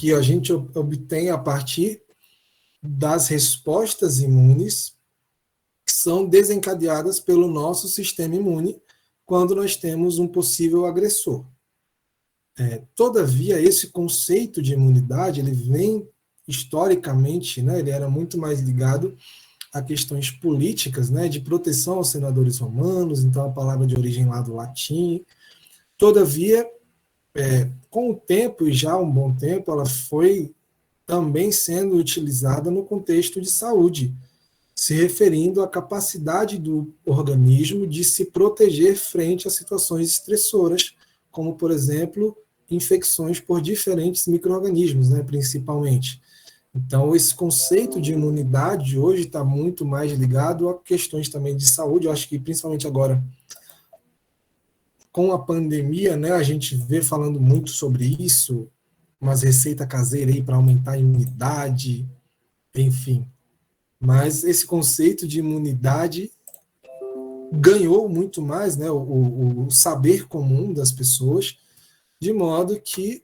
que a gente obtém a partir das respostas imunes que são desencadeadas pelo nosso sistema imune quando nós temos um possível agressor. Todavia, esse conceito de imunidade, ele vem historicamente, né, ele era muito mais ligado a questões políticas, né, de proteção aos senadores romanos, então a palavra de origem lá do latim. Todavia, com o tempo, e já há um bom tempo, ela foi também sendo utilizada no contexto de saúde, se referindo à capacidade do organismo de se proteger frente a situações estressoras, como, por exemplo, infecções por diferentes micro-organismos, né, principalmente. Então, esse conceito de imunidade hoje está muito mais ligado a questões também de saúde. Eu acho que, principalmente agora, com a pandemia, né, a gente vê falando muito sobre isso, umas receitas caseiras aí para aumentar a imunidade, enfim. Mas esse conceito de imunidade ganhou muito mais, né, o saber comum das pessoas, de modo que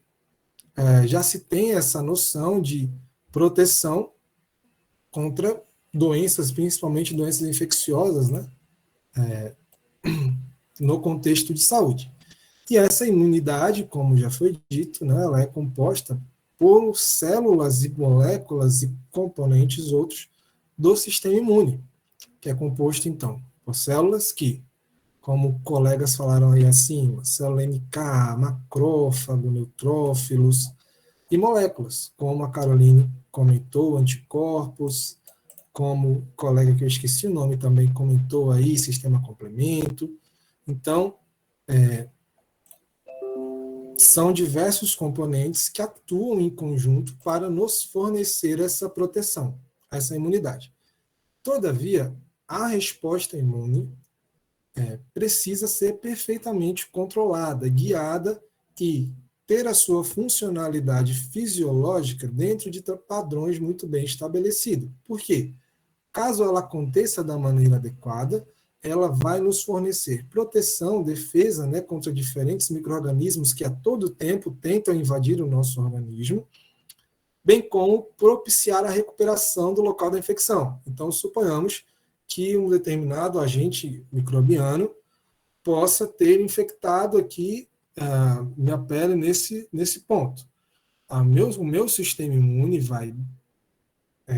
já se tem essa noção de proteção contra doenças, principalmente doenças infecciosas, né, no contexto de saúde. E essa imunidade, como já foi dito, né, ela é composta por células e moléculas e componentes outros do sistema imune, que é composto, então, por células que, como colegas falaram aí acima, célula NK, macrófago, neutrófilos, e moléculas, como a Caroline comentou, anticorpos, como o colega que eu esqueci o nome também comentou aí, sistema complemento. Então, são diversos componentes que atuam em conjunto para nos fornecer essa proteção, essa imunidade. Todavia, a resposta imune precisa ser perfeitamente controlada, guiada e ter a sua funcionalidade fisiológica dentro de padrões muito bem estabelecidos. Por quê? Caso ela aconteça da maneira adequada, ela vai nos fornecer proteção, defesa, né, contra diferentes micro-organismos que a todo tempo tentam invadir o nosso organismo, bem como propiciar a recuperação do local da infecção. Então, suponhamos que um determinado agente microbiano possa ter infectado aqui minha pele nesse ponto. O meu sistema imune vai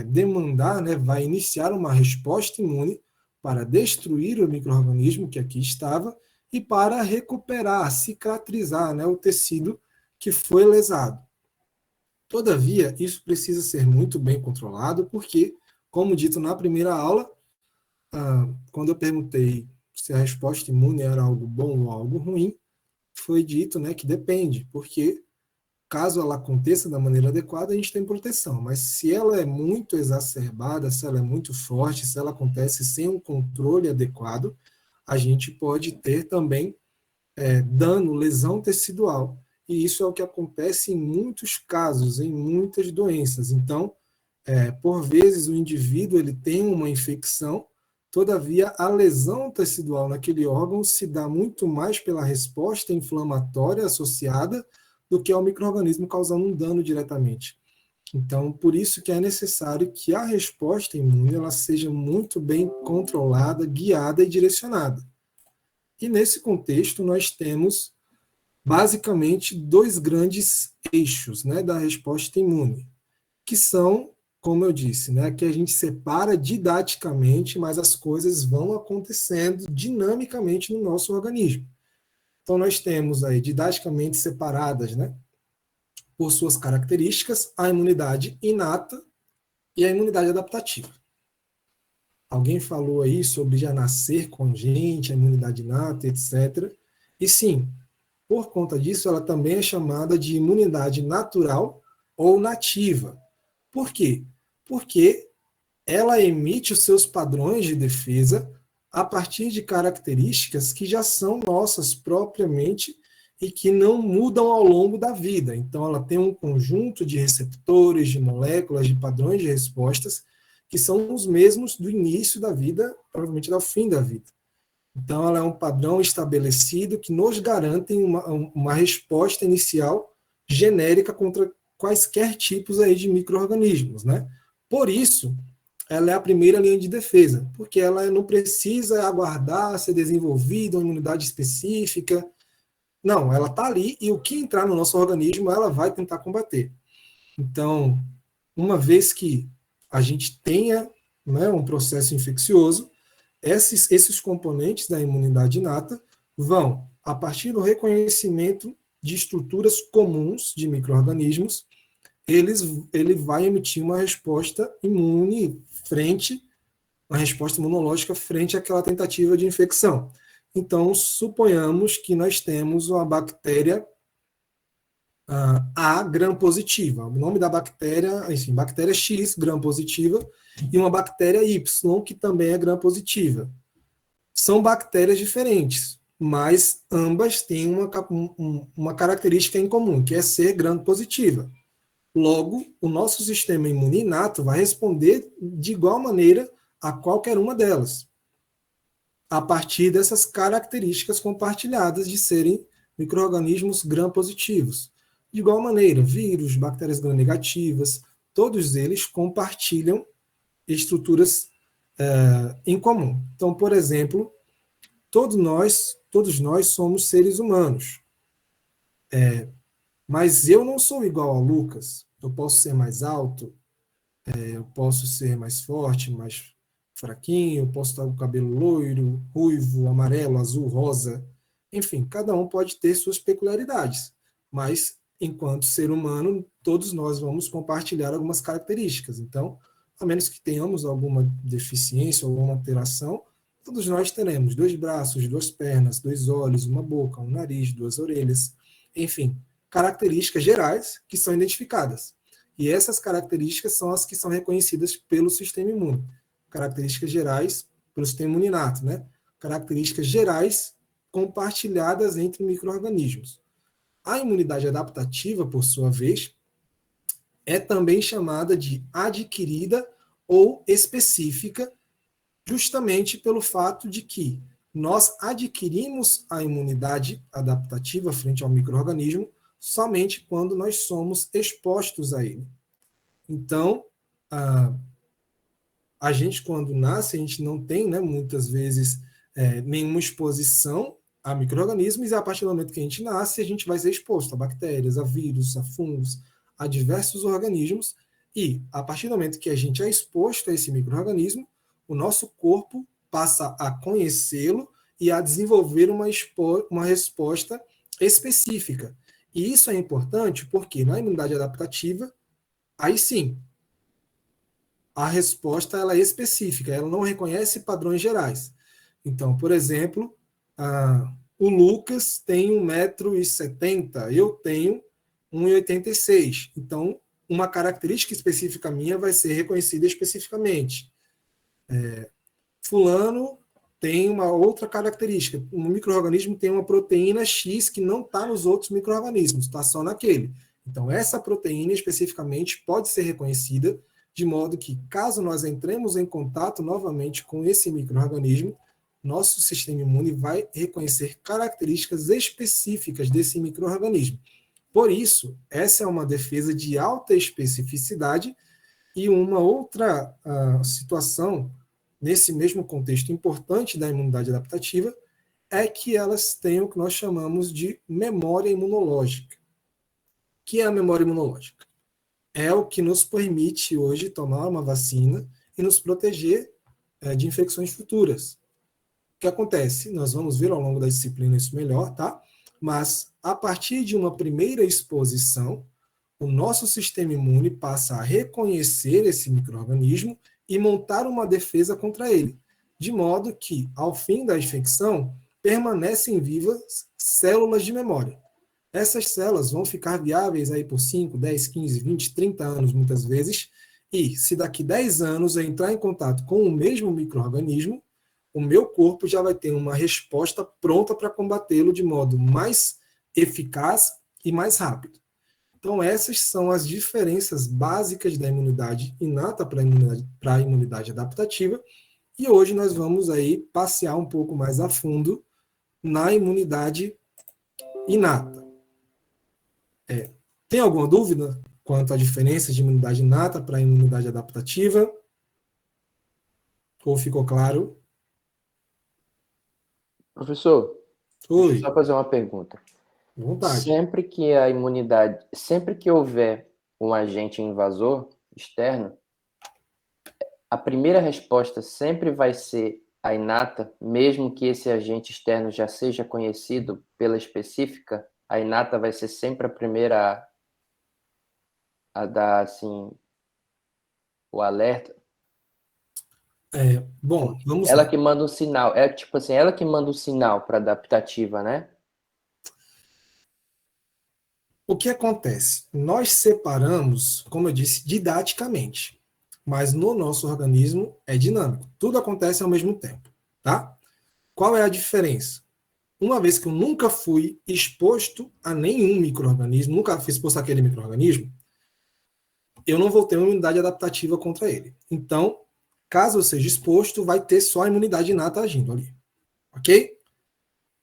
demandar, né, vai iniciar uma resposta imune para destruir o micro-organismo que aqui estava e para recuperar, cicatrizar, né, o tecido que foi lesado. Todavia, isso precisa ser muito bem controlado, porque, como dito na primeira aula, quando eu perguntei se a resposta imune era algo bom ou algo ruim, foi dito, né, que depende, porque caso ela aconteça da maneira adequada, a gente tem proteção, mas se ela é muito exacerbada, se ela é muito forte, se ela acontece sem um controle adequado, a gente pode ter também dano, lesão tecidual, e isso é o que acontece em muitos casos, em muitas doenças. Então, por vezes o indivíduo ele tem uma infecção, todavia a lesão tecidual naquele órgão se dá muito mais pela resposta inflamatória associada do que ao micro-organismo causando um dano diretamente. Então, por isso que é necessário que a resposta imune ela seja muito bem controlada, guiada e direcionada. E nesse contexto nós temos basicamente dois grandes eixos, né, da resposta imune, que são, como eu disse, né, que a gente separa didaticamente, mas as coisas vão acontecendo dinamicamente no nosso organismo. Então, nós temos aí didaticamente separadas, né, por suas características, a imunidade inata e a imunidade adaptativa. Alguém falou aí sobre já nascer com gente, a imunidade inata, etc. E sim, por conta disso, ela também é chamada de imunidade natural ou nativa. Por quê? Porque ela emite os seus padrões de defesa a partir de características que já são nossas propriamente e que não mudam ao longo da vida. Então, ela tem um conjunto de receptores, de moléculas, de padrões de respostas que são os mesmos do início da vida, provavelmente ao fim da vida. Então, ela é um padrão estabelecido que nos garante uma resposta inicial genérica contra quaisquer tipos aí de micro-organismos, né? Por isso, ela é a primeira linha de defesa, porque ela não precisa aguardar ser desenvolvida uma imunidade específica. Não, ela está ali e o que entrar no nosso organismo, ela vai tentar combater. Então, uma vez que a gente tenha, né, um processo infeccioso, esses componentes da imunidade inata vão, a partir do reconhecimento de estruturas comuns de micro-organismos, ele vai emitir uma resposta imune frente, uma resposta imunológica frente àquela tentativa de infecção. Então, suponhamos que nós temos uma bactéria A gram-positiva. O nome da bactéria, enfim, bactéria X gram-positiva e uma bactéria Y, que também é gram-positiva. São bactérias diferentes, mas ambas têm uma característica em comum, que é ser gram-positiva. Logo, o nosso sistema imune inato vai responder de igual maneira a qualquer uma delas, a partir dessas características compartilhadas de serem micro-organismos gram-positivos. De igual maneira, vírus, bactérias gram-negativas, todos eles compartilham estruturas em comum. Então, por exemplo, todos nós somos seres humanos. Mas eu não sou igual ao Lucas. Eu posso ser mais alto, eu posso ser mais forte, mais fraquinho, eu posso estar com o cabelo loiro, ruivo, amarelo, azul, rosa. Enfim, cada um pode ter suas peculiaridades. Mas, enquanto ser humano, todos nós vamos compartilhar algumas características. Então, a menos que tenhamos alguma deficiência, alguma alteração, todos nós teremos 2 braços, 2 pernas, 2 olhos, uma boca, um nariz, 2 orelhas, enfim, características gerais que são identificadas. E essas características são as que são reconhecidas pelo sistema imune. Características gerais pelo sistema imune inato, né? Características gerais compartilhadas entre micro-organismos. A imunidade adaptativa, por sua vez, é também chamada de adquirida ou específica, justamente pelo fato de que nós adquirimos a imunidade adaptativa frente ao micro-organismo somente quando nós somos expostos a ele. Então, a gente, quando nasce, a gente não tem, né, muitas vezes, nenhuma exposição a micro-organismos, e a partir do momento que a gente nasce, a gente vai ser exposto a bactérias, a vírus, a fungos, a diversos organismos, e a partir do momento que a gente é exposto a esse micro-organismo, o nosso corpo passa a conhecê-lo e a desenvolver uma resposta específica. E isso é importante porque na imunidade adaptativa, aí sim, a resposta ela é específica, ela não reconhece padrões gerais. Então, por exemplo, o Lucas tem 1,70 m, eu tenho 1,86 m. Então, uma característica específica minha vai ser reconhecida especificamente. Fulano tem uma outra característica. Um micro-organismo tem uma proteína X que não está nos outros micro-organismos, está só naquele. Então, essa proteína especificamente pode ser reconhecida, de modo que, caso nós entremos em contato novamente com esse micro-organismo, nosso sistema imune vai reconhecer características específicas desse micro-organismo. Por isso, essa é uma defesa de alta especificidade. E uma outra situação, nesse mesmo contexto importante da imunidade adaptativa, é que elas têm o que nós chamamos de memória imunológica. O que é a memória imunológica? É o que nos permite hoje tomar uma vacina e nos proteger de infecções futuras. O que acontece? Nós vamos ver ao longo da disciplina isso melhor, tá? Mas, a partir de uma primeira exposição, o nosso sistema imune passa a reconhecer esse micro-organismo e montar uma defesa contra ele, de modo que, ao fim da infecção, permanecem vivas células de memória. Essas células vão ficar viáveis aí por 5, 10, 15, 20, 30 anos, muitas vezes, e se daqui 10 anos eu entrar em contato com o mesmo micro-organismo, o meu corpo já vai ter uma resposta pronta para combatê-lo de modo mais eficaz e mais rápido. Então, essas são as diferenças básicas da imunidade inata para a imunidade adaptativa, e hoje nós vamos aí passear um pouco mais a fundo na imunidade inata. Tem alguma dúvida quanto à diferença de imunidade inata para a imunidade adaptativa? Ou ficou claro? Professor, deixa eu Oi, só fazer uma pergunta. à vontade. Sempre que houver um agente invasor externo, a primeira resposta sempre vai ser a inata, mesmo que esse agente externo já seja conhecido pela específica, a inata vai ser sempre a primeira a dar, assim, o alerta. Bom, vamos Ela lá. que manda um sinal, é tipo assim, ela que manda um sinal para adaptativa, né? O que acontece? Nós separamos, como eu disse, didaticamente, mas no nosso organismo é dinâmico. Tudo acontece ao mesmo tempo, tá? Qual é a diferença? Uma vez que eu nunca fui exposto a nenhum micro-organismo, nunca fui exposto àquele micro-organismo, eu não vou ter uma imunidade adaptativa contra ele. Então, caso eu seja exposto, vai ter só a imunidade inata agindo ali, ok?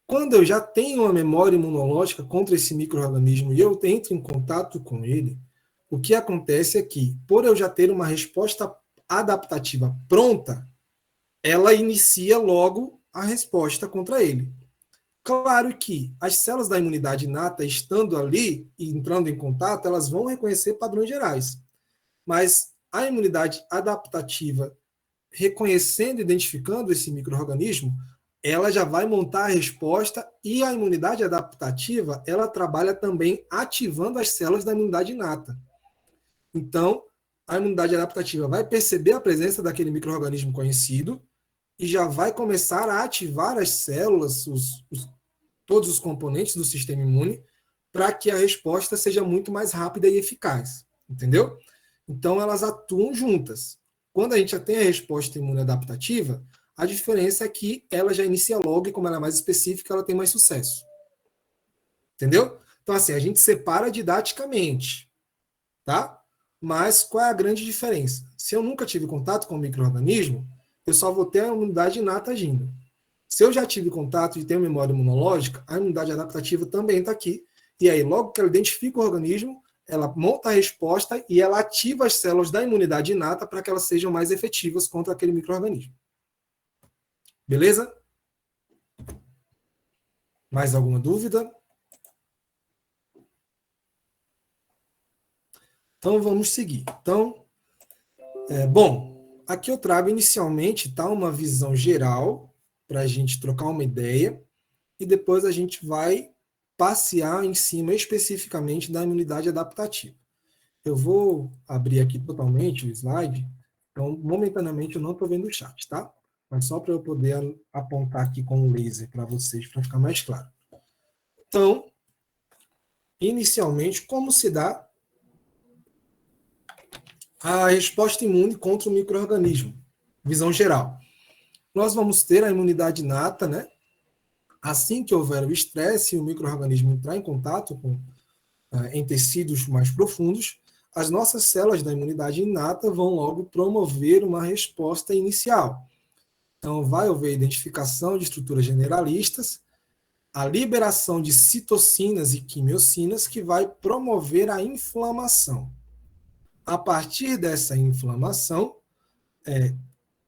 Quando eu já tenho uma memória imunológica contra esse micro-organismo e eu entro em contato com ele, o que acontece é que, por eu já ter uma resposta adaptativa pronta, ela inicia logo a resposta contra ele. Claro que as células da imunidade inata, estando ali e entrando em contato, elas vão reconhecer padrões gerais. Mas a imunidade adaptativa, reconhecendo e identificando esse micro-organismo, ela já vai montar a resposta e a imunidade adaptativa, ela trabalha também ativando as células da imunidade inata. Então, a imunidade adaptativa vai perceber a presença daquele micro-organismo conhecido e já vai começar a ativar as células, todos os componentes do sistema imune, para que a resposta seja muito mais rápida e eficaz. Entendeu? Então, elas atuam juntas. Quando a gente já tem a resposta imune adaptativa, a diferença é que ela já inicia logo e, como ela é mais específica, ela tem mais sucesso. Entendeu? Então, assim, a gente separa didaticamente, tá? Mas qual é a grande diferença? Se eu nunca tive contato com o micro-organismo, eu só vou ter a imunidade inata agindo. Se eu já tive contato e tenho memória imunológica, a imunidade adaptativa também está aqui. E aí, logo que ela identifica o organismo, ela monta a resposta e ela ativa as células da imunidade inata para que elas sejam mais efetivas contra aquele micro-organismo. Beleza? Mais alguma dúvida? Então, vamos seguir. Então, bom, aqui eu trago inicialmente tá, uma visão geral para a gente trocar uma ideia e depois a gente vai passear em cima especificamente da imunidade adaptativa. Eu vou abrir aqui totalmente o slide, então momentaneamente eu não estou vendo o chat, tá? Mas só para eu poder apontar aqui com o laser para vocês, para ficar mais claro. Então, inicialmente, como se dá a resposta imune contra o micro-organismo? Visão geral. Nós vamos ter a imunidade inata, né? Assim que houver o estresse e o micro-organismo entrar em contato em tecidos mais profundos, as nossas células da imunidade inata vão logo promover uma resposta inicial. Então, vai haver identificação de estruturas generalistas, a liberação de citocinas e quimiocinas, que vai promover a inflamação. A partir dessa inflamação,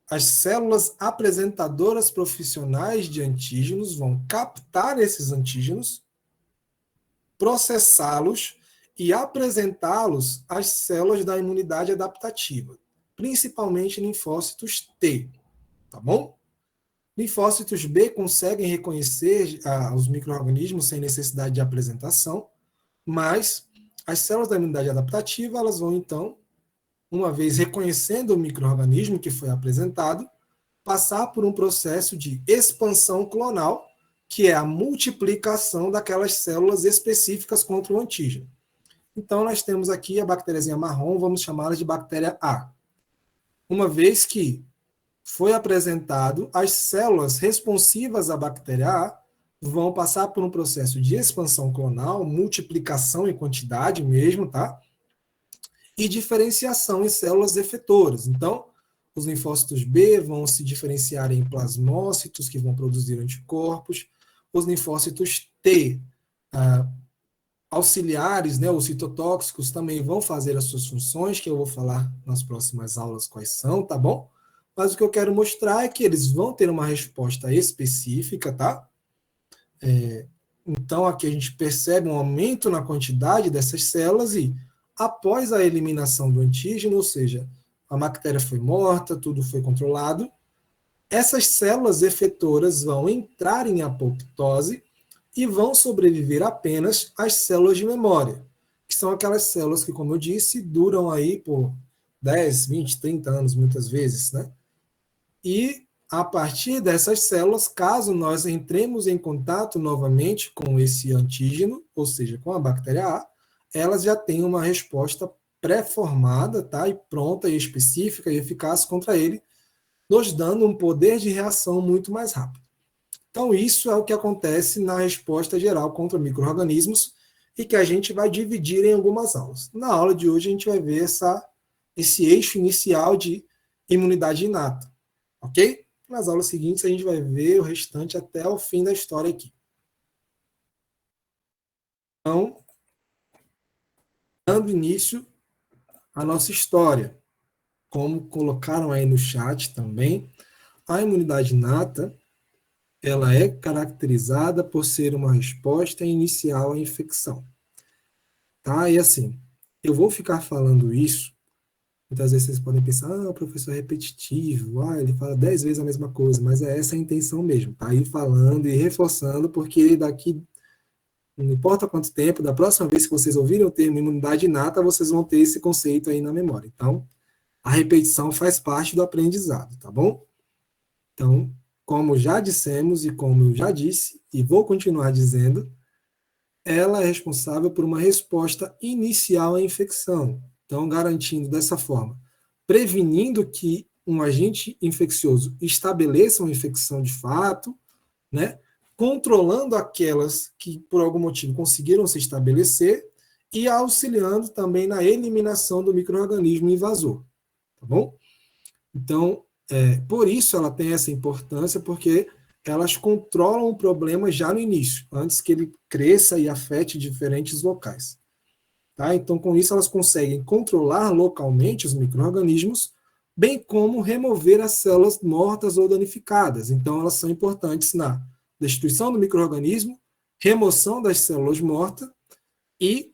as células apresentadoras profissionais de antígenos vão captar esses antígenos, processá-los e apresentá-los às células da imunidade adaptativa, principalmente linfócitos T, tá bom? Linfócitos B conseguem reconhecer os micro-organismos sem necessidade de apresentação, mas as células da imunidade adaptativa, elas vão então, uma vez reconhecendo o micro-organismo que foi apresentado, passar por um processo de expansão clonal, que é a multiplicação daquelas células específicas contra o antígeno. Então, nós temos aqui a bactériazinha marrom, vamos chamá-la de bactéria A. Uma vez que foi apresentado, as células responsivas à bactéria A vão passar por um processo de expansão clonal, multiplicação em quantidade mesmo, tá? E diferenciação em células efetoras. Então, os linfócitos B vão se diferenciar em plasmócitos, que vão produzir anticorpos. Os linfócitos T auxiliares, né, os citotóxicos também vão fazer as suas funções, que eu vou falar nas próximas aulas quais são, tá bom? Mas o que eu quero mostrar é que eles vão ter uma resposta específica, tá? Então, aqui a gente percebe um aumento na quantidade dessas células e, após a eliminação do antígeno, ou seja, a bactéria foi morta, tudo foi controlado, essas células efetoras vão entrar em apoptose e vão sobreviver apenas as células de memória, que são aquelas células que, como eu disse, duram aí por 10, 20, 30 anos, muitas vezes, né? E a partir dessas células, caso nós entremos em contato novamente com esse antígeno, ou seja, com a bactéria A, elas já têm uma resposta pré-formada, tá? E pronta, e específica e eficaz contra ele, nos dando um poder de reação muito mais rápido. Então, isso é o que acontece na resposta geral contra micro-organismos e que a gente vai dividir em algumas aulas. Na aula de hoje, a gente vai ver esse eixo inicial de imunidade inata, ok? Nas aulas seguintes, a gente vai ver o restante até o fim da história aqui. Então, dando início à nossa história, como colocaram aí no chat também, a imunidade inata, ela é caracterizada por ser uma resposta inicial à infecção. Tá? E assim, eu vou ficar falando isso, muitas vezes vocês podem pensar, o professor é repetitivo, ele fala 10 vezes a mesma coisa, mas é essa a intenção mesmo, tá? Ir falando e reforçando, porque daqui, não importa quanto tempo, da próxima vez que vocês ouvirem o termo imunidade inata, vocês vão ter esse conceito aí na memória. Então, a repetição faz parte do aprendizado, tá bom? Então, como já dissemos e como eu já disse, e vou continuar dizendo, ela é responsável por uma resposta inicial à infecção. Então, garantindo dessa forma, prevenindo que um agente infeccioso estabeleça uma infecção de fato, né? Controlando aquelas que, por algum motivo, conseguiram se estabelecer e auxiliando também na eliminação do micro-organismo invasor. Tá bom? Então, por isso ela tem essa importância, porque elas controlam o problema já no início, antes que ele cresça e afete diferentes locais. Tá? Então, com isso, elas conseguem controlar localmente os micro-organismos, bem como remover as células mortas ou danificadas. Então, elas são importantes na destruição do micro-organismo, remoção das células mortas e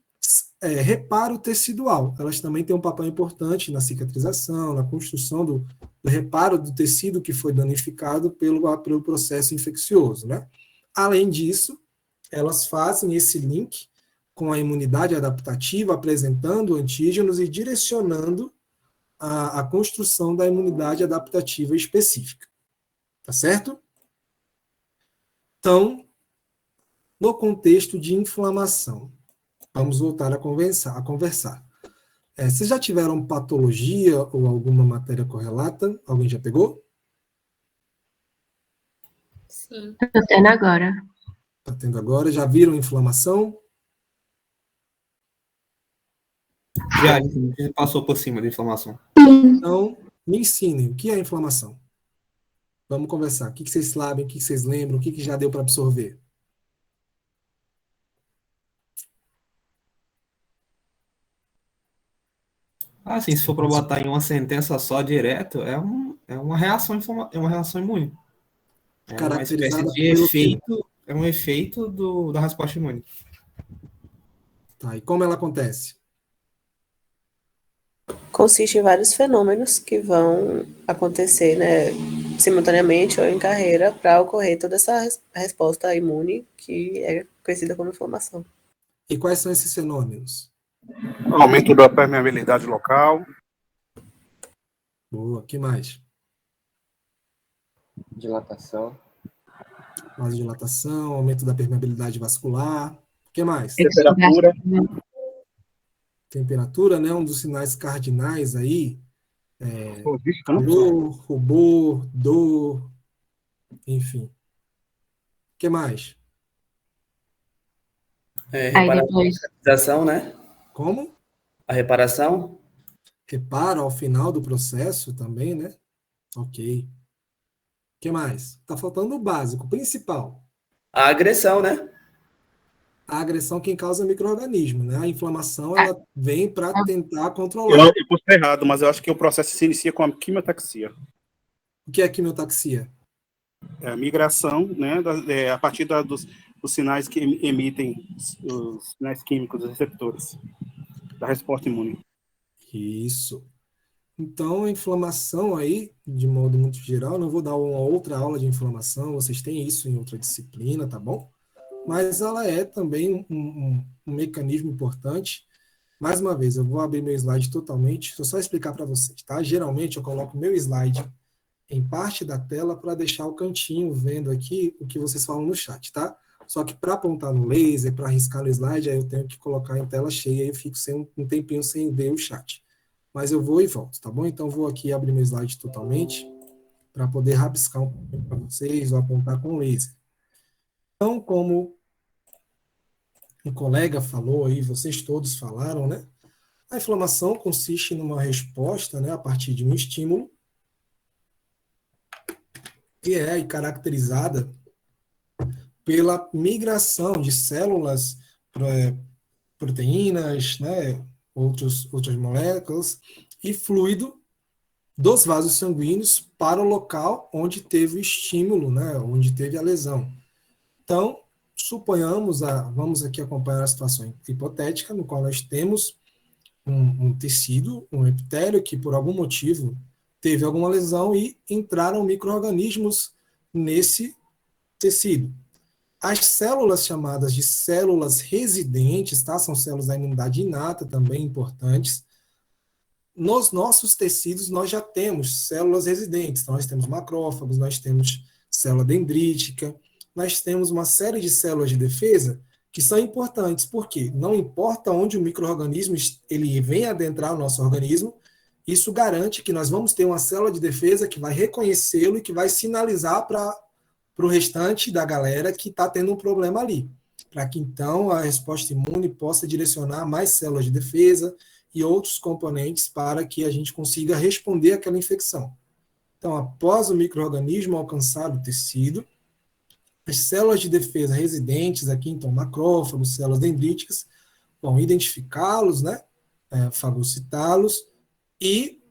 reparo tecidual. Elas também têm um papel importante na cicatrização, na construção do reparo do tecido que foi danificado pelo processo infeccioso, né? Além disso, elas fazem esse link com a imunidade adaptativa, apresentando antígenos e direcionando a construção da imunidade adaptativa específica. Tá certo? Então, no contexto de inflamação, vamos voltar a conversar. Vocês já tiveram patologia ou alguma matéria correlata? Alguém já pegou? Sim. Estou tendo agora. Está tendo agora? Já viram inflamação? Já, a gente passou por cima da inflamação. Então, me ensinem, o que é inflamação? Vamos conversar. O que vocês sabem, o que vocês lembram, o que já deu para absorver? Assim, se for para botar em uma sentença só direto, é uma reação é uma reação imune. É uma espécie de efeito, é um efeito da resposta imune. Tá, e como ela acontece? Consiste em vários fenômenos que vão acontecer, né, simultaneamente ou em carreira para ocorrer toda essa resposta imune que é conhecida como inflamação. E quais são esses fenômenos? Aumento da permeabilidade local. Boa, o que mais? Dilatação. Vasodilatação, aumento da permeabilidade vascular. O que mais? Temperatura. Temperatura, né? Um dos sinais cardinais aí. Calor, rubor, dor, enfim. O que mais? Reparação, né? Como? A reparação. Reparo ao final do processo também, né? Ok. O que mais? Tá faltando o básico, o principal. A agressão, né? A agressão quem causa é o micro-organismo, né? A inflamação, ela vem para tentar controlar. Eu posso estar errado, mas eu acho que o processo se inicia com a quimiotaxia. O que é quimiotaxia? É a migração, né, a partir dos sinais que emitem os sinais químicos dos receptores da resposta imune. Isso. Então, a inflamação aí, de modo muito geral, não vou dar uma outra aula de inflamação, vocês têm isso em outra disciplina, tá bom? Mas ela é também um mecanismo importante. Mais uma vez, eu vou abrir meu slide totalmente, deixa eu só explicar para vocês, tá? Geralmente eu coloco meu slide em parte da tela para deixar o cantinho vendo aqui o que vocês falam no chat, tá? Só que para apontar no laser, para riscar no slide, aí eu tenho que colocar em tela cheia e eu fico sem um tempinho sem ver o chat. Mas eu vou e volto, tá bom? Então vou aqui abrir meu slide totalmente para poder rabiscar um pouquinho para vocês ou apontar com laser. Então, como um colega falou aí, vocês todos falaram, né? A inflamação consiste numa resposta, né, a partir de um estímulo que é caracterizada pela migração de células, proteínas, né, outras moléculas e fluido dos vasos sanguíneos para o local onde teve o estímulo, né, onde teve a lesão. Então, suponhamos, vamos aqui acompanhar a situação hipotética, no qual nós temos um tecido, um epitélio, que por algum motivo teve alguma lesão e entraram micro-organismos nesse tecido. As células chamadas de células residentes, tá? São células da imunidade inata também importantes. Nos nossos tecidos, nós já temos células residentes. Então, nós temos macrófagos, nós temos célula dendrítica, nós temos uma série de células de defesa que são importantes, porque não importa onde o micro-organismo ele vem adentrar o nosso organismo, isso garante que nós vamos ter uma célula de defesa que vai reconhecê-lo e que vai sinalizar para o restante da galera que está tendo um problema ali, para que então a resposta imune possa direcionar mais células de defesa e outros componentes para que a gente consiga responder àquela infecção. Então, após o micro-organismo alcançar o tecido, as células de defesa residentes aqui, então macrófagos, células dendríticas, vão identificá-los, né, fagocitá-los, e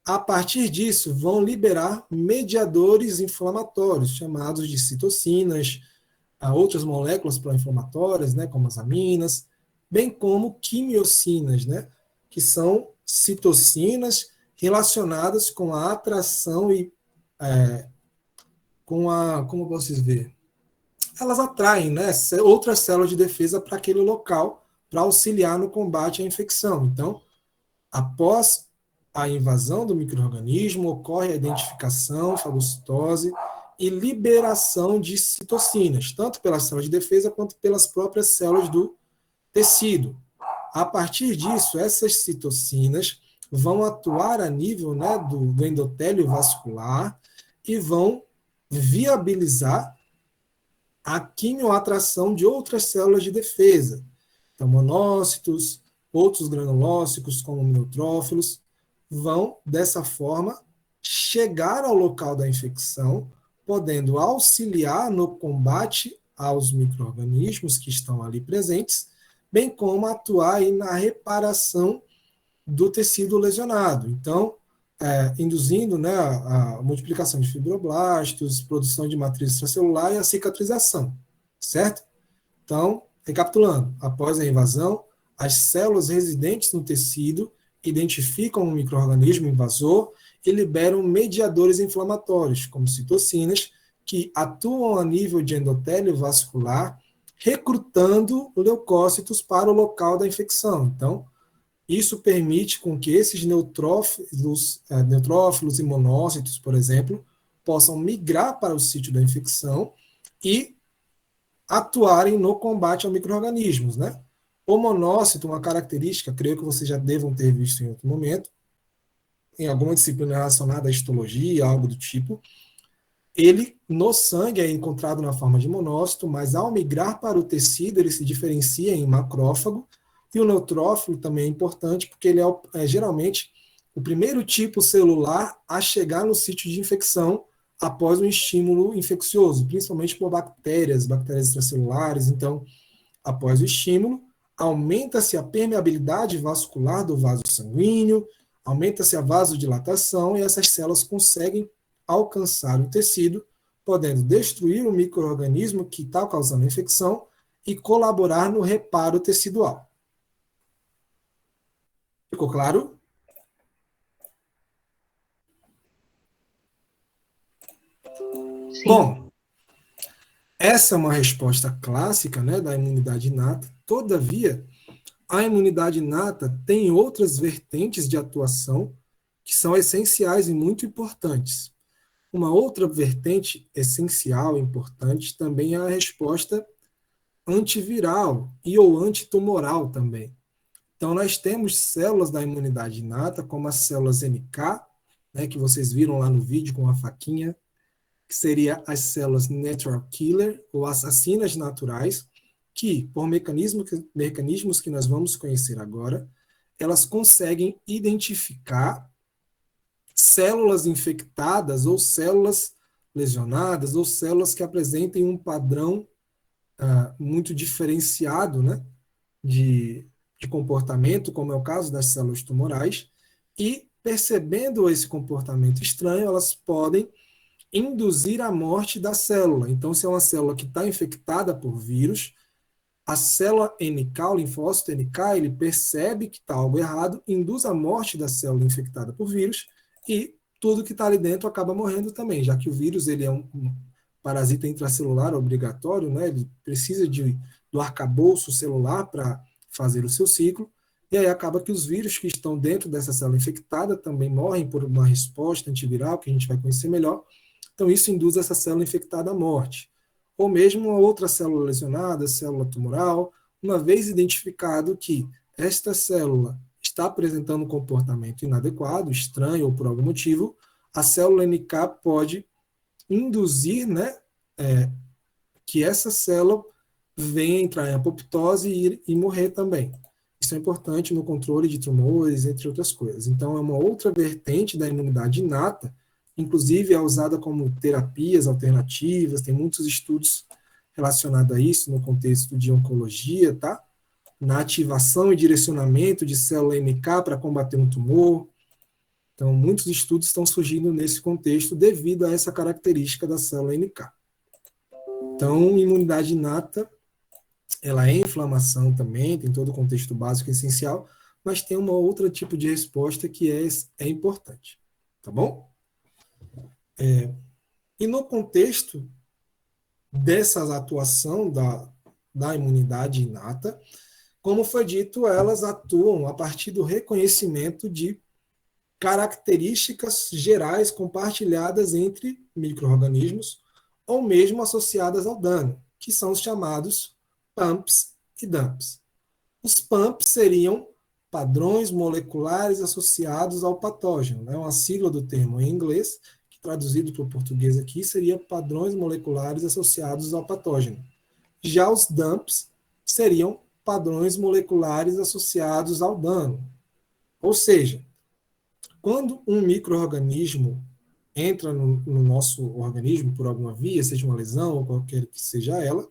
a partir disso vão liberar mediadores inflamatórios, chamados de citocinas, outras moléculas pró-inflamatórias, né, como as aminas, bem como quimiocinas, né, que são citocinas relacionadas com a atração e como vocês verem, elas atraem, né, outras células de defesa para aquele local, para auxiliar no combate à infecção. Então, após a invasão do micro-organismo, ocorre a identificação, fagocitose e liberação de citocinas, tanto pelas células de defesa quanto pelas próprias células do tecido. A partir disso, essas citocinas vão atuar a nível, né, do endotélio vascular e vão viabilizar a quimioatração de outras células de defesa. Então, monócitos, outros granulócitos, como neutrófilos, vão, dessa forma, chegar ao local da infecção, podendo auxiliar no combate aos micro-organismos que estão ali presentes, bem como atuar aí na reparação do tecido lesionado. Então, induzindo, né, a multiplicação de fibroblastos, produção de matriz extracelular e a cicatrização, certo? Então, recapitulando, após a invasão, as células residentes no tecido identificam um micro-organismo invasor e liberam mediadores inflamatórios, como citocinas, que atuam a nível de endotélio vascular, recrutando leucócitos para o local da infecção. Então, isso permite com que esses neutrófilos e monócitos, por exemplo, possam migrar para o sítio da infecção e atuarem no combate a micro-organismos, né? O monócito, uma característica, creio que vocês já devam ter visto em outro momento, em alguma disciplina relacionada à histologia, algo do tipo, ele no sangue é encontrado na forma de monócito, mas ao migrar para o tecido ele se diferencia em macrófago, e o neutrófilo também é importante porque ele é geralmente o primeiro tipo celular a chegar no sítio de infecção após um estímulo infeccioso, principalmente por bactérias extracelulares. Então, após o estímulo, aumenta-se a permeabilidade vascular do vaso sanguíneo, aumenta-se a vasodilatação e essas células conseguem alcançar o tecido, podendo destruir o micro-organismo que está causando a infecção e colaborar no reparo tecidual. Ficou claro? Sim. Bom, essa é uma resposta clássica, né, da imunidade inata. Todavia, a imunidade inata tem outras vertentes de atuação que são essenciais e muito importantes. Uma outra vertente essencial e importante também é a resposta antiviral e ou antitumoral também. Então, nós temos células da imunidade inata, como as células NK, né, que vocês viram lá no vídeo com a faquinha, que seria as células natural killer, ou assassinas naturais, que, por mecanismos que nós vamos conhecer agora, elas conseguem identificar células infectadas ou células lesionadas ou células que apresentem um padrão muito diferenciado, né, de comportamento, como é o caso das células tumorais, e percebendo esse comportamento estranho, elas podem induzir a morte da célula. Então, se é uma célula que está infectada por vírus, a célula NK, o linfócito NK, ele percebe que está algo errado, induz a morte da célula infectada por vírus e tudo que está ali dentro acaba morrendo também, já que o vírus ele é um parasita intracelular obrigatório, né? Ele precisa do arcabouço celular para fazer o seu ciclo, e aí acaba que os vírus que estão dentro dessa célula infectada também morrem por uma resposta antiviral, que a gente vai conhecer melhor. Então, isso induz essa célula infectada à morte. Ou mesmo uma outra célula lesionada, célula tumoral, uma vez identificado que esta célula está apresentando um comportamento inadequado, estranho ou por algum motivo, a célula NK pode induzir, né, que essa célula venha entrar em apoptose e morrer também. Isso é importante no controle de tumores, entre outras coisas. Então, é uma outra vertente da imunidade inata, inclusive é usada como terapias alternativas, tem muitos estudos relacionados a isso no contexto de oncologia, tá? Na ativação e direcionamento de célula NK para combater um tumor. Então, muitos estudos estão surgindo nesse contexto devido a essa característica da célula NK. Então, imunidade inata, ela é inflamação também, tem todo o contexto básico e essencial, mas tem uma outra tipo de resposta que é importante. Tá bom? E no contexto dessa atuação da imunidade inata, como foi dito, elas atuam a partir do reconhecimento de características gerais compartilhadas entre micro-organismos ou mesmo associadas ao dano, que são os chamados PAMPs e DUMPs. Os PAMPs seriam padrões moleculares associados ao patógeno, né? Uma sigla do termo em inglês, que traduzido para o português aqui seria padrões moleculares associados ao patógeno. Já os DUMPs seriam padrões moleculares associados ao dano. Ou seja, quando um micro-organismo entra no nosso organismo por alguma via, seja uma lesão ou qualquer que seja ela,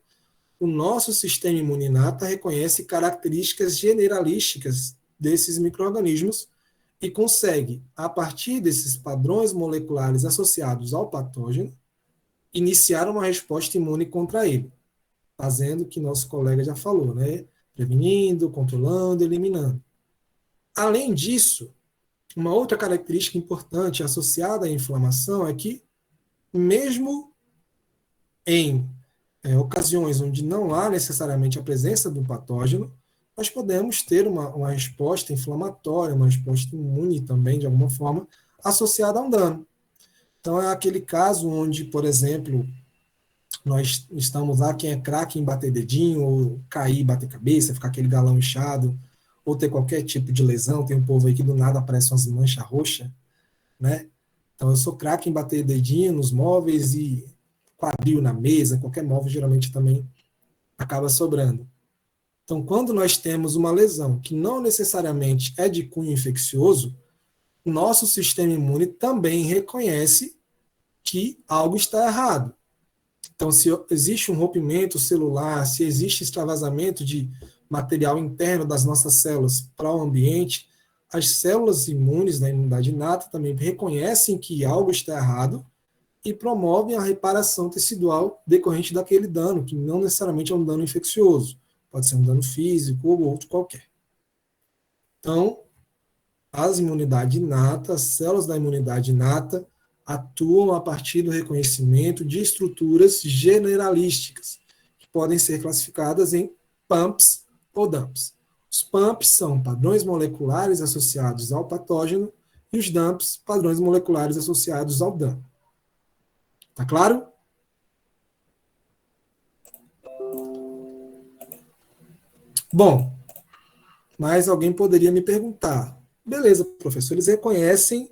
o nosso sistema imune inato reconhece características generalísticas desses micro-organismos e consegue, a partir desses padrões moleculares associados ao patógeno, iniciar uma resposta imune contra ele, fazendo o que nosso colega já falou, né? Prevenindo, controlando, eliminando. Além disso, uma outra característica importante associada à inflamação é que, mesmo em ocasiões onde não há necessariamente a presença do patógeno, nós podemos ter uma resposta inflamatória, uma resposta imune também, de alguma forma, associada a um dano. Então, é aquele caso onde, por exemplo, nós estamos lá, quem é craque em bater dedinho, ou cair, bater cabeça, ficar aquele galão inchado, ou ter qualquer tipo de lesão, tem um povo aí que do nada aparece umas manchas roxas, né? Então, eu sou craque em bater dedinho nos móveis e quadril na mesa, qualquer móvel geralmente também acaba sobrando. Então, quando nós temos uma lesão que não necessariamente é de cunho infeccioso, o nosso sistema imune também reconhece que algo está errado. Então, se existe um rompimento celular, se existe extravasamento de material interno das nossas células para o ambiente, as células imunes da imunidade inata também reconhecem que algo está errado e promovem a reparação tecidual decorrente daquele dano, que não necessariamente é um dano infeccioso, pode ser um dano físico ou outro qualquer. Então, as células da imunidade inata atuam a partir do reconhecimento de estruturas generalísticas, que podem ser classificadas em PAMPs ou DUMPs. Os PAMPs são padrões moleculares associados ao patógeno e os DUMPs, padrões moleculares associados ao dano. Tá claro? Bom, mas alguém poderia me perguntar, beleza, professor, eles reconhecem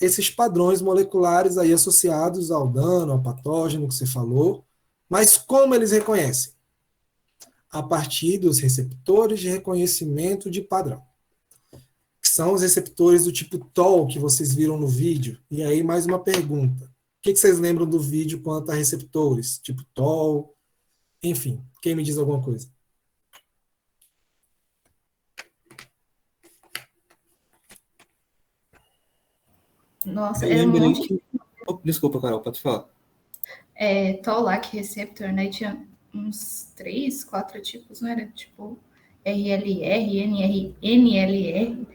esses padrões moleculares aí associados ao dano, ao patógeno que você falou, mas como eles reconhecem? A partir dos receptores de reconhecimento de padrão, que são os receptores do tipo TOL que vocês viram no vídeo. E aí, mais uma pergunta. O que vocês lembram do vídeo quanto a receptores? Tipo TOL, enfim, quem me diz alguma coisa? Nossa, Eu era um lembrei monte que... Oh, desculpa, Carol, pode falar. Toll-like receptor, né? Tinha uns 3, 4 tipos, não era? Tipo, RLR, NLR.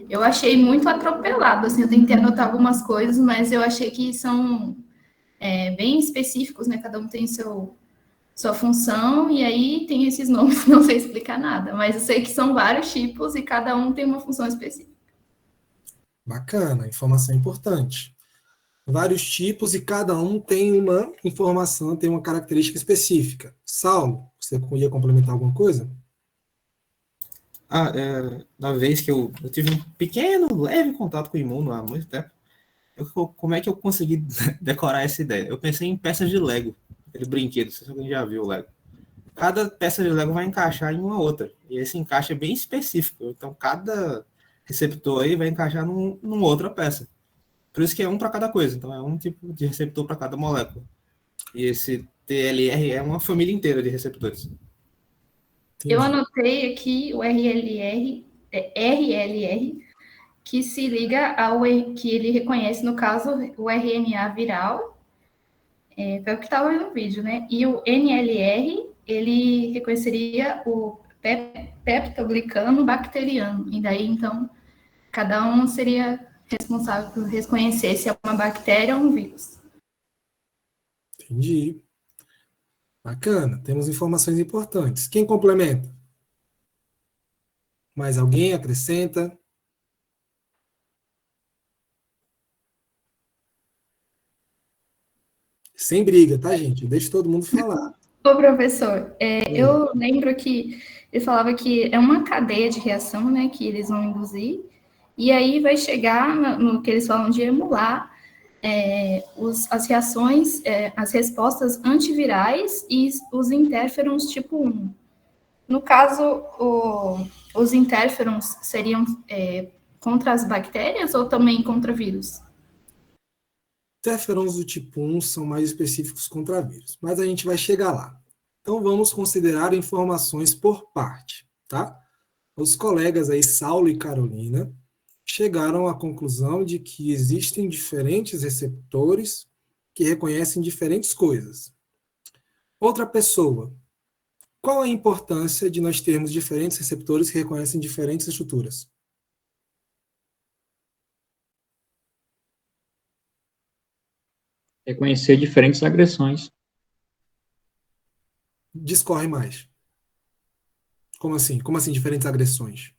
Eu achei muito atropelado, assim, eu tentei anotar algumas coisas, mas eu achei que são bem específicos, né? Cada um tem sua função, e aí tem esses nomes que não sei explicar nada, mas eu sei que são vários tipos e cada um tem uma função específica. Bacana, informação importante. Vários tipos e cada um tem uma informação, tem uma característica específica. Saulo, você ia complementar alguma coisa? Na vez que eu tive um pequeno, leve contato com o imuno há muito tempo, como é que eu consegui decorar essa ideia? Eu pensei em peças de Lego, aquele brinquedo, não sei se alguém já viu o Lego. Cada peça de Lego vai encaixar em uma outra, e esse encaixe é bem específico, então cada receptor aí vai encaixar numa outra peça. Por isso que é um para cada coisa, então é um tipo de receptor para cada molécula. E esse TLR é uma família inteira de receptores. Entendi. Eu anotei aqui o RLR, que se liga ao que ele reconhece, no caso, o RNA viral, foi o que estava no vídeo, né? E o NLR, ele reconheceria o peptoglicano bacteriano. E daí, então, cada um seria responsável por reconhecer se é uma bactéria ou um vírus. Entendi. Bacana, temos informações importantes. Quem complementa? Mais alguém acrescenta? Sem briga, tá, gente? Deixa todo mundo falar. Ô, professor, eu lembro que ele falava que é uma cadeia de reação, né, que eles vão induzir, e aí vai chegar no que eles falam de emular as reações, as respostas antivirais e os interferons tipo 1. No caso, os interferons seriam contra as bactérias ou também contra vírus? Interferons do tipo 1 são mais específicos contra vírus, mas a gente vai chegar lá. Então vamos considerar informações por parte, tá? Os colegas aí, Saulo e Carolina, chegaram à conclusão de que existem diferentes receptores que reconhecem diferentes coisas. Outra pessoa, qual a importância de nós termos diferentes receptores que reconhecem diferentes estruturas? Reconhecer diferentes agressões. Discorre mais. Como assim? Como assim diferentes agressões?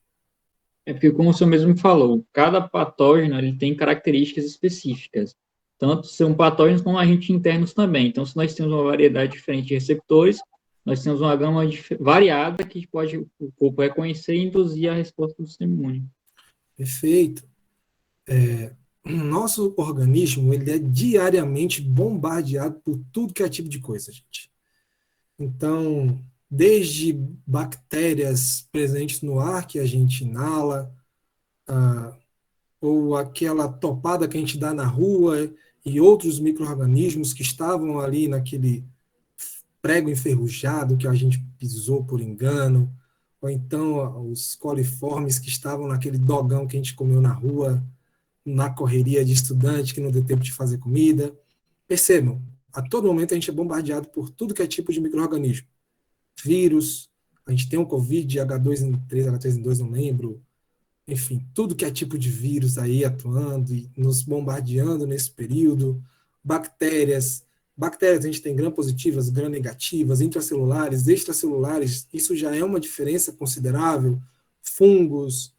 É porque, como o senhor mesmo falou, cada patógeno ele tem características específicas. Tanto são patógenos como agentes internos também. Então, se nós temos uma variedade diferente de receptores, nós temos uma gama variada que pode o corpo reconhecer e induzir a resposta do sistema imune. Perfeito. Nosso organismo ele é diariamente bombardeado por tudo que é tipo de coisa, gente. Então, desde bactérias presentes no ar que a gente inala, ou aquela topada que a gente dá na rua e outros micro-organismos que estavam ali prego enferrujado que a gente pisou por engano, ou então os coliformes que estavam naquele dogão que a gente comeu na rua, na correria de estudante que não deu tempo de fazer comida. Percebam, a todo momento a gente é bombardeado por tudo que é tipo de micro-organismo. Vírus, a gente tem um Covid, H2N3, H3N2, não lembro, enfim, tudo que é tipo de vírus aí atuando e nos bombardeando nesse período. Bactérias a gente tem gram-positivas, gram-negativas, intracelulares, extracelulares, isso já é uma diferença considerável. Fungos.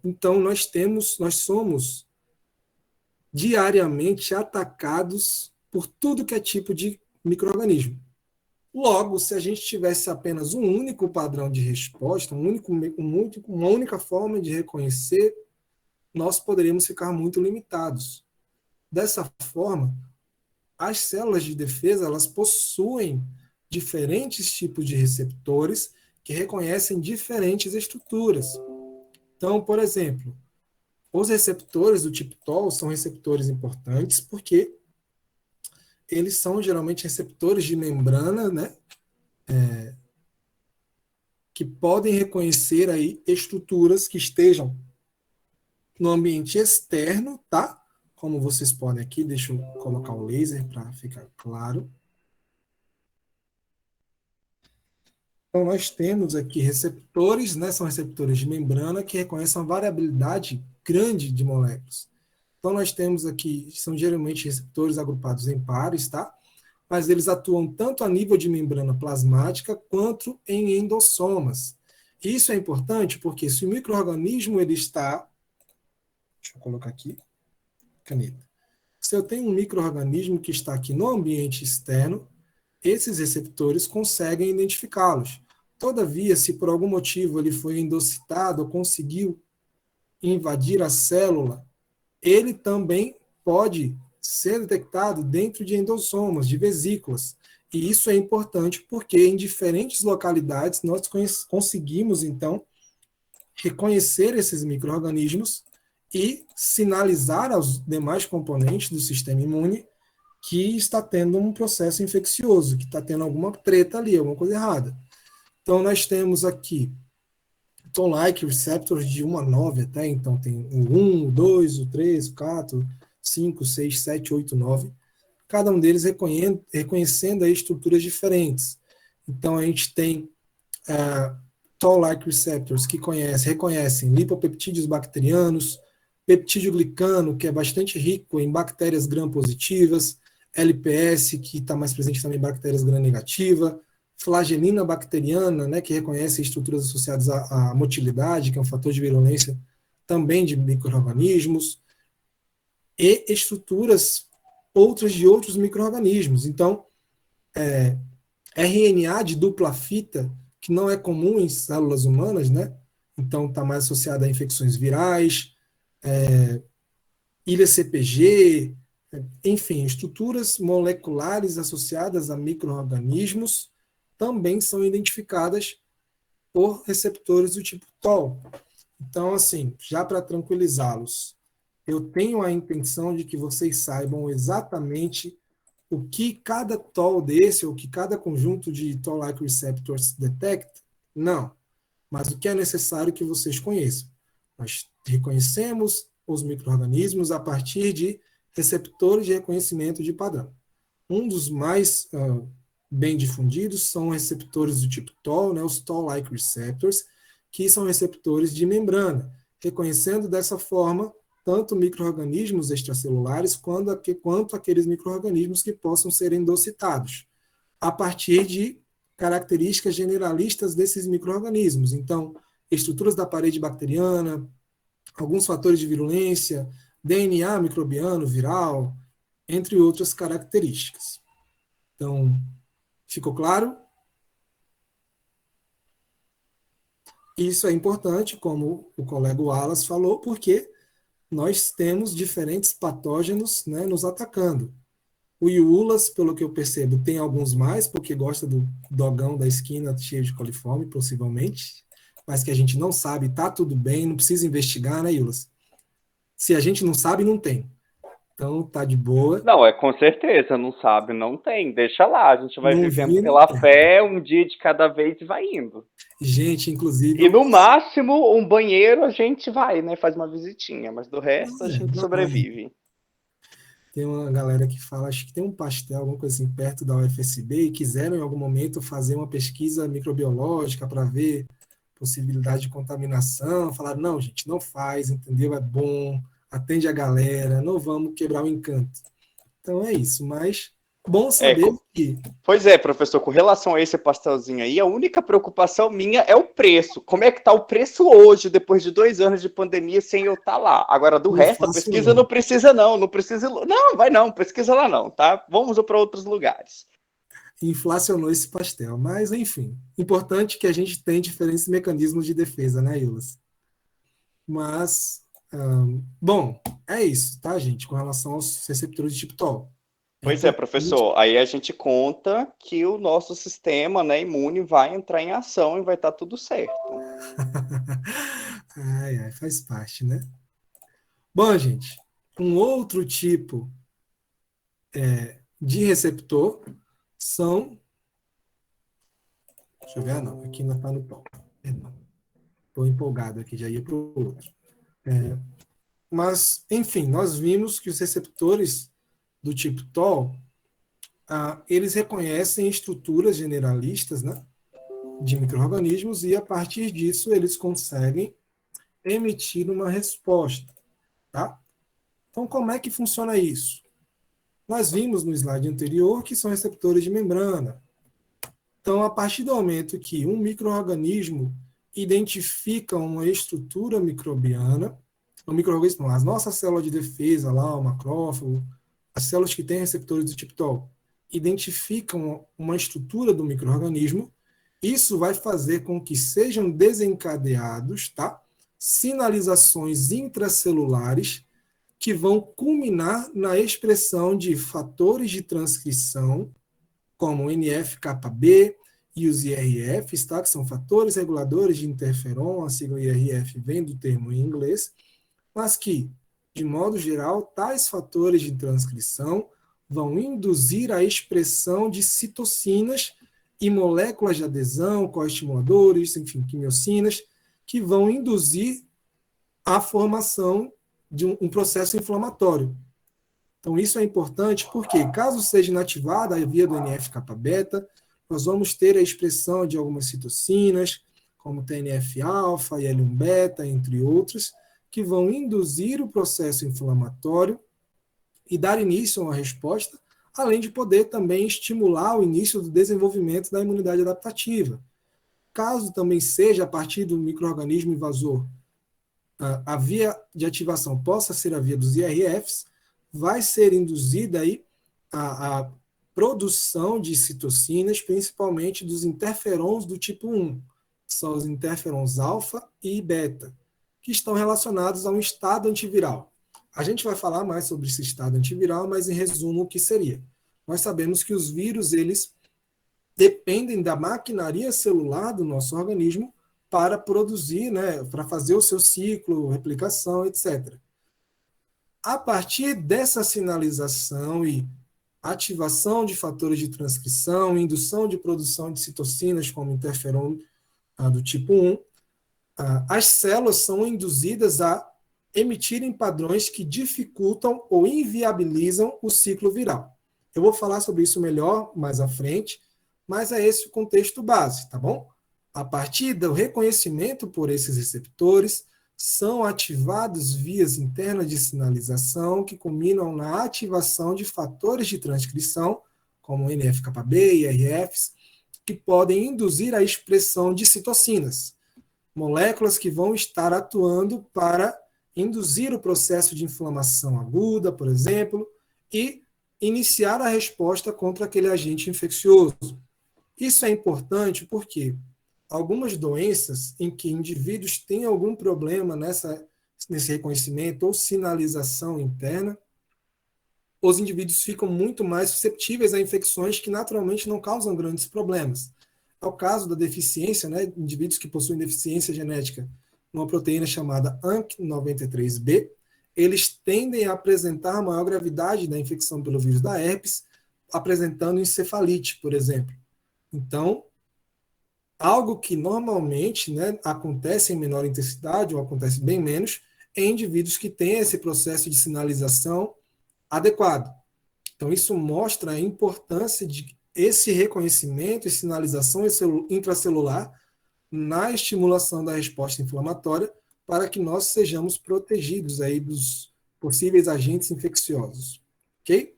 Então, nós somos diariamente atacados por tudo que é tipo de micro-organismo. Logo, se a gente tivesse apenas um único padrão de resposta, uma única forma de reconhecer, nós poderíamos ficar muito limitados. Dessa forma, as células de defesa, elas possuem diferentes tipos de receptores que reconhecem diferentes estruturas. Então, por exemplo, os receptores do tipo TOL são receptores importantes porque eles são geralmente receptores de membrana, né? Que podem reconhecer aí estruturas que estejam no ambiente externo, tá? Como vocês podem aqui, deixa eu colocar o laser para ficar claro. Então, nós temos aqui receptores, né? São receptores de membrana que reconhecem uma variabilidade grande de moléculas. Então, nós temos aqui, são geralmente receptores agrupados em pares, tá? Mas eles atuam tanto a nível de membrana plasmática quanto em endossomas. Isso é importante porque se o micro-organismo ele está... Deixa eu colocar aqui, caneta. Se eu tenho um micro-organismo que está aqui no ambiente externo, esses receptores conseguem identificá-los. Todavia, se por algum motivo ele foi endocitado ou conseguiu invadir a célula, ele também pode ser detectado dentro de endossomas, de vesículas. E isso é importante porque em diferentes localidades nós conseguimos, então, reconhecer esses micro-organismos e sinalizar aos demais componentes do sistema imune que está tendo um processo infeccioso, que está tendo alguma treta ali, alguma coisa errada. Então, nós temos aqui Toll-like receptors de 1 a 9 até, então tem o 1, o 2, o 3, o 4, 5, 6, 7, 8, 9, cada um deles reconhecendo aí estruturas diferentes. Então, a gente tem Toll-like receptors que reconhecem lipopeptídeos bacterianos, peptídeo glicano, que é bastante rico em bactérias gram-positivas, LPS, que está mais presente também em bactérias gram-negativas, flagelina bacteriana, né, que reconhece estruturas associadas à motilidade, que é um fator de virulência também de micro-organismos, e estruturas outras de outros micro-organismos. Então, RNA de dupla fita, que não é comum em células humanas, né? Então está mais associado a infecções virais, ilha CPG, enfim, estruturas moleculares associadas a micro-organismos também são identificadas por receptores do tipo TOL. Então, assim, já para tranquilizá-los, eu tenho a intenção de que vocês saibam exatamente o que cada TOL desse, ou que cada conjunto de Toll-like receptors detecta? Não. Mas o que é necessário que vocês conheçam? Nós reconhecemos os micro-organismos a partir de receptores de reconhecimento de padrão. Um dos mais bem difundidos são receptores do tipo TOL, né, os Toll-like receptors, que são receptores de membrana, reconhecendo dessa forma tanto micro-organismos extracelulares quanto aqueles micro-organismos que possam ser endocitados, a partir de características generalistas desses micro-organismos. Então, estruturas da parede bacteriana, alguns fatores de virulência, DNA microbiano, viral, entre outras características. Então, ficou claro? Isso é importante, como o colega Wallace falou, porque nós temos diferentes patógenos, né, nos atacando. O Iulas, pelo que eu percebo, tem alguns mais, porque gosta do dogão da esquina cheio de coliforme, possivelmente, mas que a gente não sabe, tá tudo bem, não precisa investigar, né, Iulas? Se a gente não sabe, não tem. Então tá de boa. Não, com certeza, não sabe, não tem. Deixa lá, a gente vai Não vivendo vi, pela fé, um dia de cada vez e vai indo. Gente, inclusive. E no máximo, um banheiro a gente vai, né? Faz uma visitinha, mas do resto a gente sobrevive. Tem uma galera que fala, acho que tem um pastel, alguma coisa assim, perto da UFSB, e quiseram em algum momento fazer uma pesquisa microbiológica para ver possibilidade de contaminação. Falaram, não, gente, não faz, entendeu? É bom, atende a galera, não vamos quebrar o encanto. Então é isso, mas bom saber que... Pois é, professor, com relação a esse pastelzinho aí, a única preocupação minha é o preço. Como é que tá o preço hoje, depois de 2 anos de pandemia, sem eu estar lá? Agora, do resto, a pesquisa não precisa não precisa... Não, vai não, pesquisa lá não, tá? Vamos para outros lugares. Inflacionou esse pastel, mas enfim, importante que a gente tem diferentes mecanismos de defesa, né, Ilas? Mas, bom, é isso, tá, gente, com relação aos receptores de tipo TOL. Pois é, professor, aí a gente conta que o nosso sistema, né, imune vai entrar em ação e vai estar tudo certo. Faz parte, né? Bom, gente, um outro tipo de receptor são... Deixa eu ver, não, aqui não está no pau. Estou empolgado aqui, já ia para o outro. Mas, enfim, nós vimos que os receptores do tipo TOL, eles reconhecem estruturas generalistas, né, de micro-organismos e, a partir disso, eles conseguem emitir uma resposta. Tá? Então, como é que funciona isso? Nós vimos no slide anterior que são receptores de membrana. Então, a partir do momento que um micro-organismo identifica uma estrutura microbiana, as nossas células de defesa, lá, o macrófago, as células que têm receptores do tipo TOL, identificam uma estrutura do micro-organismo, isso vai fazer com que sejam desencadeados, tá, sinalizações intracelulares que vão culminar na expressão de fatores de transcrição, como o NF-κB e os IRFs, tá, que são fatores reguladores de interferon, a sigla IRF vem do termo em inglês, mas que, de modo geral, tais fatores de transcrição vão induzir a expressão de citocinas e moléculas de adesão, coestimuladores, enfim, quimiocinas, que vão induzir a formação de um processo inflamatório. Então, isso é importante porque, caso seja inativada a via do NF-κB, nós vamos ter a expressão de algumas citocinas, como TNF-alfa e L1-beta, entre outros, que vão induzir o processo inflamatório e dar início a uma resposta, além de poder também estimular o início do desenvolvimento da imunidade adaptativa. Caso também seja a partir do micro-organismo invasor, a via de ativação possa ser a via dos IRFs, vai ser induzida aí a produção de citocinas, principalmente dos interferons do tipo 1, que são os interferons alfa e beta, que estão relacionados a um estado antiviral. A gente vai falar mais sobre esse estado antiviral, mas em resumo, o que seria? Nós sabemos que os vírus, eles dependem da maquinaria celular do nosso organismo para produzir, né, para fazer o seu ciclo, replicação, etc. A partir dessa sinalização e ativação de fatores de transcrição, indução de produção de citocinas como interferon do tipo 1, as células são induzidas a emitirem padrões que dificultam ou inviabilizam o ciclo viral. Eu vou falar sobre isso melhor mais à frente, mas é esse o contexto base, tá bom? A partir do reconhecimento por esses receptores, são ativadas vias internas de sinalização que culminam na ativação de fatores de transcrição, como NF-κB e IRFs, que podem induzir a expressão de citocinas, moléculas que vão estar atuando para induzir o processo de inflamação aguda, por exemplo, e iniciar a resposta contra aquele agente infeccioso. Isso é importante porque algumas doenças em que indivíduos têm algum problema nesse reconhecimento ou sinalização interna, os indivíduos ficam muito mais suscetíveis a infecções que naturalmente não causam grandes problemas. É o caso da deficiência, né, indivíduos que possuem deficiência genética numa proteína chamada ANC93B, eles tendem a apresentar maior gravidade da infecção pelo vírus da herpes, apresentando encefalite, por exemplo. Então, algo que normalmente, né, acontece em menor intensidade, ou acontece bem menos, em indivíduos que têm esse processo de sinalização adequado. Então, isso mostra a importância de esse reconhecimento e sinalização intracelular na estimulação da resposta inflamatória para que nós sejamos protegidos aí dos possíveis agentes infecciosos. Ok?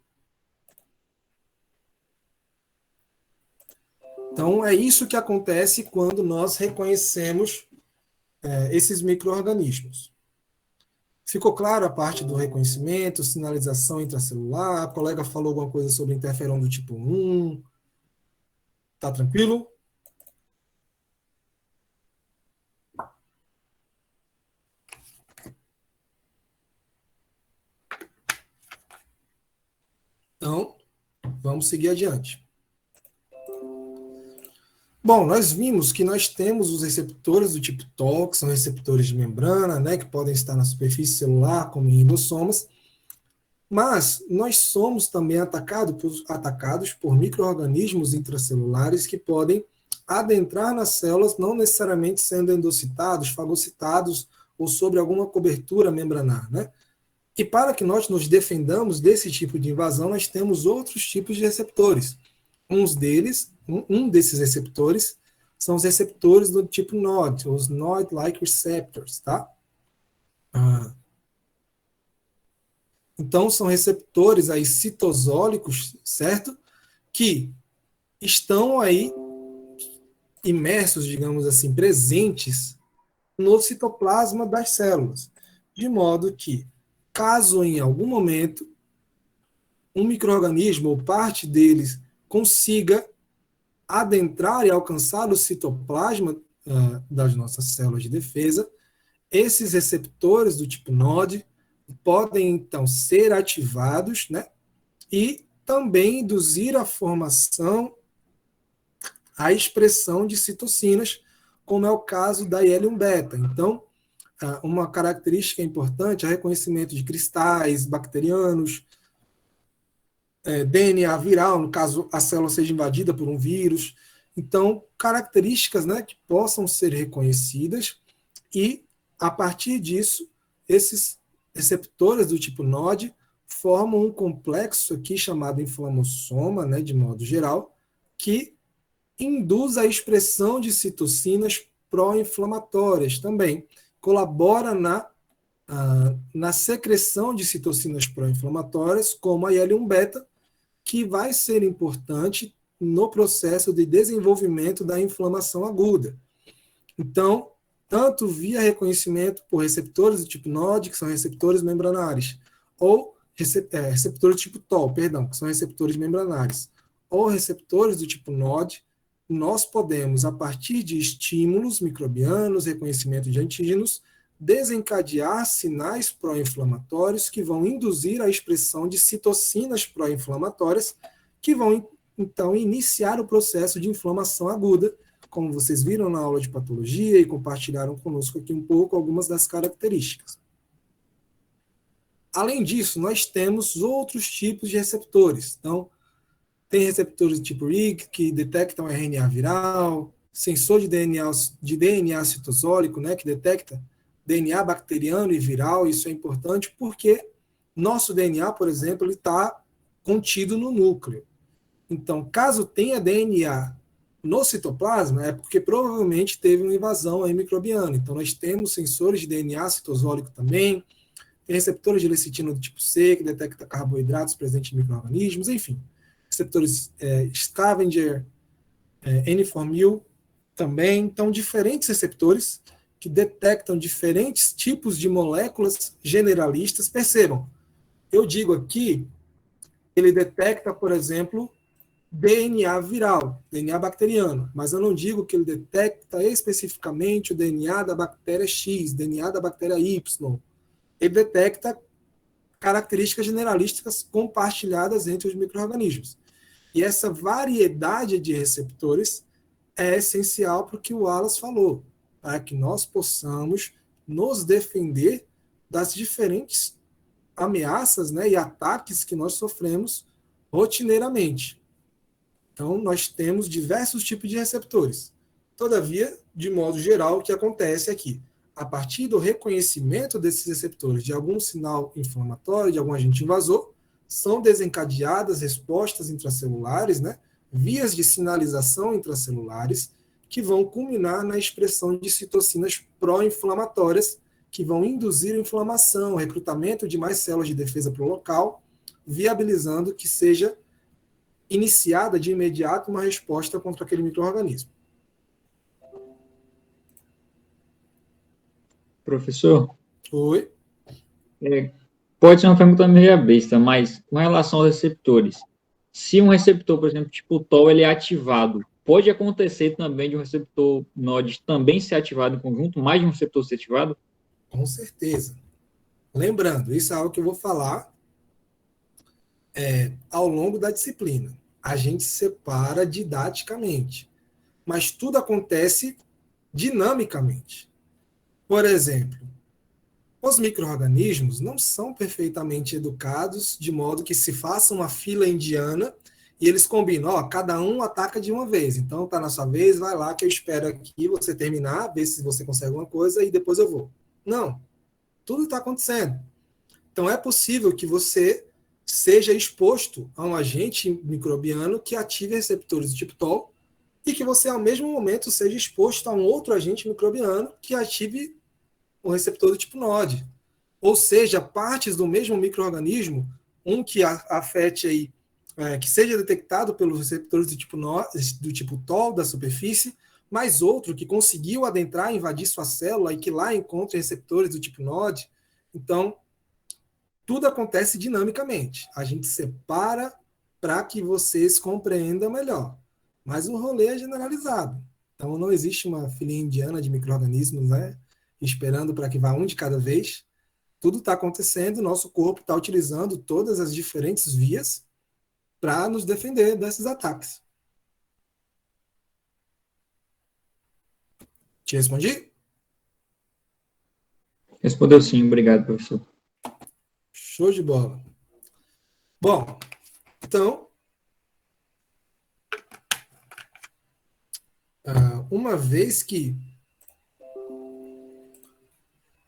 Então, é isso que acontece quando nós reconhecemos esses micro-organismos. Ficou claro a parte do reconhecimento, sinalização intracelular? A colega falou alguma coisa sobre interferon do tipo 1. Tá tranquilo? Então, vamos seguir adiante. Bom, nós vimos que nós temos os receptores do tipo TOC, que são receptores de membrana, né, que podem estar na superfície celular, como em endossomas, mas nós somos também atacados por micro-organismos intracelulares que podem adentrar nas células, não necessariamente sendo endocitados, fagocitados ou sobre alguma cobertura membranar, né? E para que nós nos defendamos desse tipo de invasão, nós temos outros tipos de receptores. Um desses receptores são os receptores do tipo NOD, os NOD-like receptors, tá? Então, são receptores aí citosólicos, certo? Que estão aí imersos, digamos assim, presentes no citoplasma das células, de modo que, caso em algum momento um micro-organismo ou parte deles consiga adentrar e alcançar o citoplasma das nossas células de defesa, esses receptores do tipo NOD podem, então, ser ativados, né, e também induzir a formação, a expressão de citocinas, como é o caso da IL-1-beta. Então, uma característica importante é o reconhecimento de cristais bacterianos, DNA viral, no caso a célula seja invadida por um vírus. Então, características, né, que possam ser reconhecidas e, a partir disso, esses receptores do tipo NOD formam um complexo aqui chamado inflamossoma, né, de modo geral, que induz a expressão de citocinas pró-inflamatórias também, colabora na secreção de citocinas pró-inflamatórias, como a IL-1-beta, que vai ser importante no processo de desenvolvimento da inflamação aguda. Então, tanto via reconhecimento por receptores do tipo NOD, que são receptores membranares, ou receptores do tipo TOL, que são receptores membranares, ou receptores do tipo NOD, nós podemos, a partir de estímulos microbianos, reconhecimento de antígenos, desencadear sinais pró-inflamatórios que vão induzir a expressão de citocinas pró-inflamatórias, que vão, então, iniciar o processo de inflamação aguda, como vocês viram na aula de patologia e compartilharam conosco aqui um pouco algumas das características. Além disso, nós temos outros tipos de receptores. Então, tem receptores do tipo RIG, que detectam RNA viral, sensor de DNA citosólico, né, que detecta DNA bacteriano e viral. Isso é importante porque nosso DNA, por exemplo, ele está contido no núcleo. Então, caso tenha DNA no citoplasma, é porque provavelmente teve uma invasão aí microbiana. Então, nós temos sensores de DNA citosólico também, tem receptores de lecitina do tipo C, que detecta carboidratos presentes em micro-organismos, enfim. Receptores Scavenger, N4-mil também. Então, diferentes receptores que detectam diferentes tipos de moléculas generalistas. Percebam, eu digo aqui, ele detecta, por exemplo, DNA viral, DNA bacteriano, mas eu não digo que ele detecta especificamente o DNA da bactéria X, DNA da bactéria Y. Ele detecta características generalísticas compartilhadas entre os micro-organismos. E essa variedade de receptores é essencial para o que o Wallace falou, para que nós possamos nos defender das diferentes ameaças, né, e ataques que nós sofremos rotineiramente. Então, nós temos diversos tipos de receptores. Todavia, de modo geral, o que acontece aqui? A partir do reconhecimento desses receptores de algum sinal inflamatório, de algum agente invasor, são desencadeadas respostas intracelulares, né, vias de sinalização intracelulares, que vão culminar na expressão de citocinas pró-inflamatórias, que vão induzir inflamação, recrutamento de mais células de defesa para o local, viabilizando que seja iniciada de imediato uma resposta contra aquele micro-organismo. Professor? Oi? Pode ser uma pergunta meio besta, mas com relação aos receptores, se um receptor, por exemplo, tipo TOL, ele é ativado, pode acontecer também de um receptor NOD também ser ativado em conjunto, mais de um receptor ser ativado? Com certeza. Lembrando, isso é algo que eu vou falar ao longo da disciplina. A gente separa didaticamente, mas tudo acontece dinamicamente. Por exemplo, os micro-organismos não são perfeitamente educados de modo que se faça uma fila indiana e eles combinam, cada um ataca de uma vez. Então, tá na sua vez, vai lá que eu espero aqui você terminar, ver se você consegue alguma coisa e depois eu vou. Não. Tudo está acontecendo. Então, é possível que você seja exposto a um agente microbiano que ative receptores do tipo TOL e que você, ao mesmo momento, seja exposto a um outro agente microbiano que ative o receptor do tipo NOD. Ou seja, partes do mesmo micro-organismo, um que afete aí, que seja detectado pelos receptores do tipo TOL da superfície, mais outro que conseguiu adentrar, invadir sua célula e que lá encontra receptores do tipo NOD. Então, tudo acontece dinamicamente. A gente separa para que vocês compreendam melhor. Mas o rolê é generalizado. Então, não existe uma filinha indiana de micro-organismos, né, esperando para que vá um de cada vez. Tudo está acontecendo, nosso corpo está utilizando todas as diferentes vias para nos defender desses ataques. Te respondi? Respondeu sim, obrigado, professor. Show de bola. Bom, então, uma vez que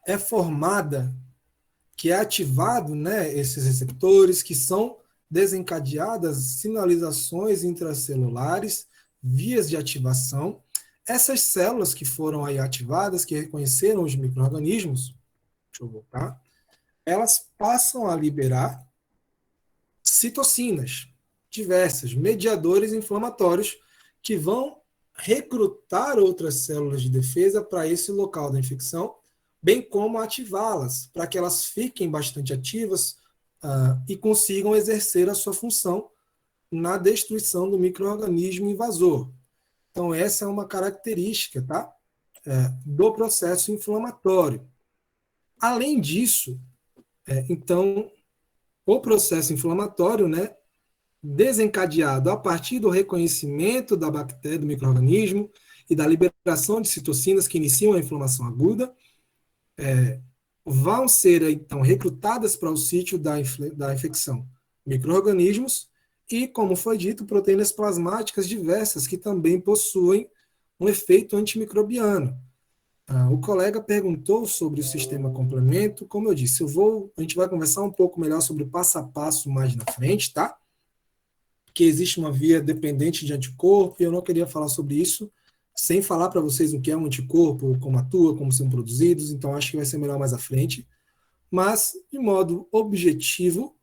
é formada, que é ativado, né, esses receptores, que são desencadeadas sinalizações intracelulares, vias de ativação, essas células que foram aí ativadas, que reconheceram os micro-organismos, deixa eu voltar, elas passam a liberar citocinas diversas, mediadores inflamatórios, que vão recrutar outras células de defesa para esse local da infecção, bem como ativá-las, para que elas fiquem bastante ativas e consigam exercer a sua função na destruição do micro-organismo invasor. Então, essa é uma característica, tá? Do processo inflamatório. Além disso, então, o processo inflamatório, né, desencadeado a partir do reconhecimento da bactéria, do micro-organismo e da liberação de citocinas que iniciam a inflamação aguda, vão ser, então, recrutadas para o sítio da infecção micro-organismos e, como foi dito, proteínas plasmáticas diversas que também possuem um efeito antimicrobiano. O colega perguntou sobre o sistema complemento. Como eu disse, a gente vai conversar um pouco melhor sobre o passo a passo mais na frente, tá? Porque existe uma via dependente de anticorpo e eu não queria falar sobre isso sem falar para vocês o que é um anticorpo, como atua, como são produzidos, então acho que vai ser melhor mais à frente. Mas, de modo objetivo,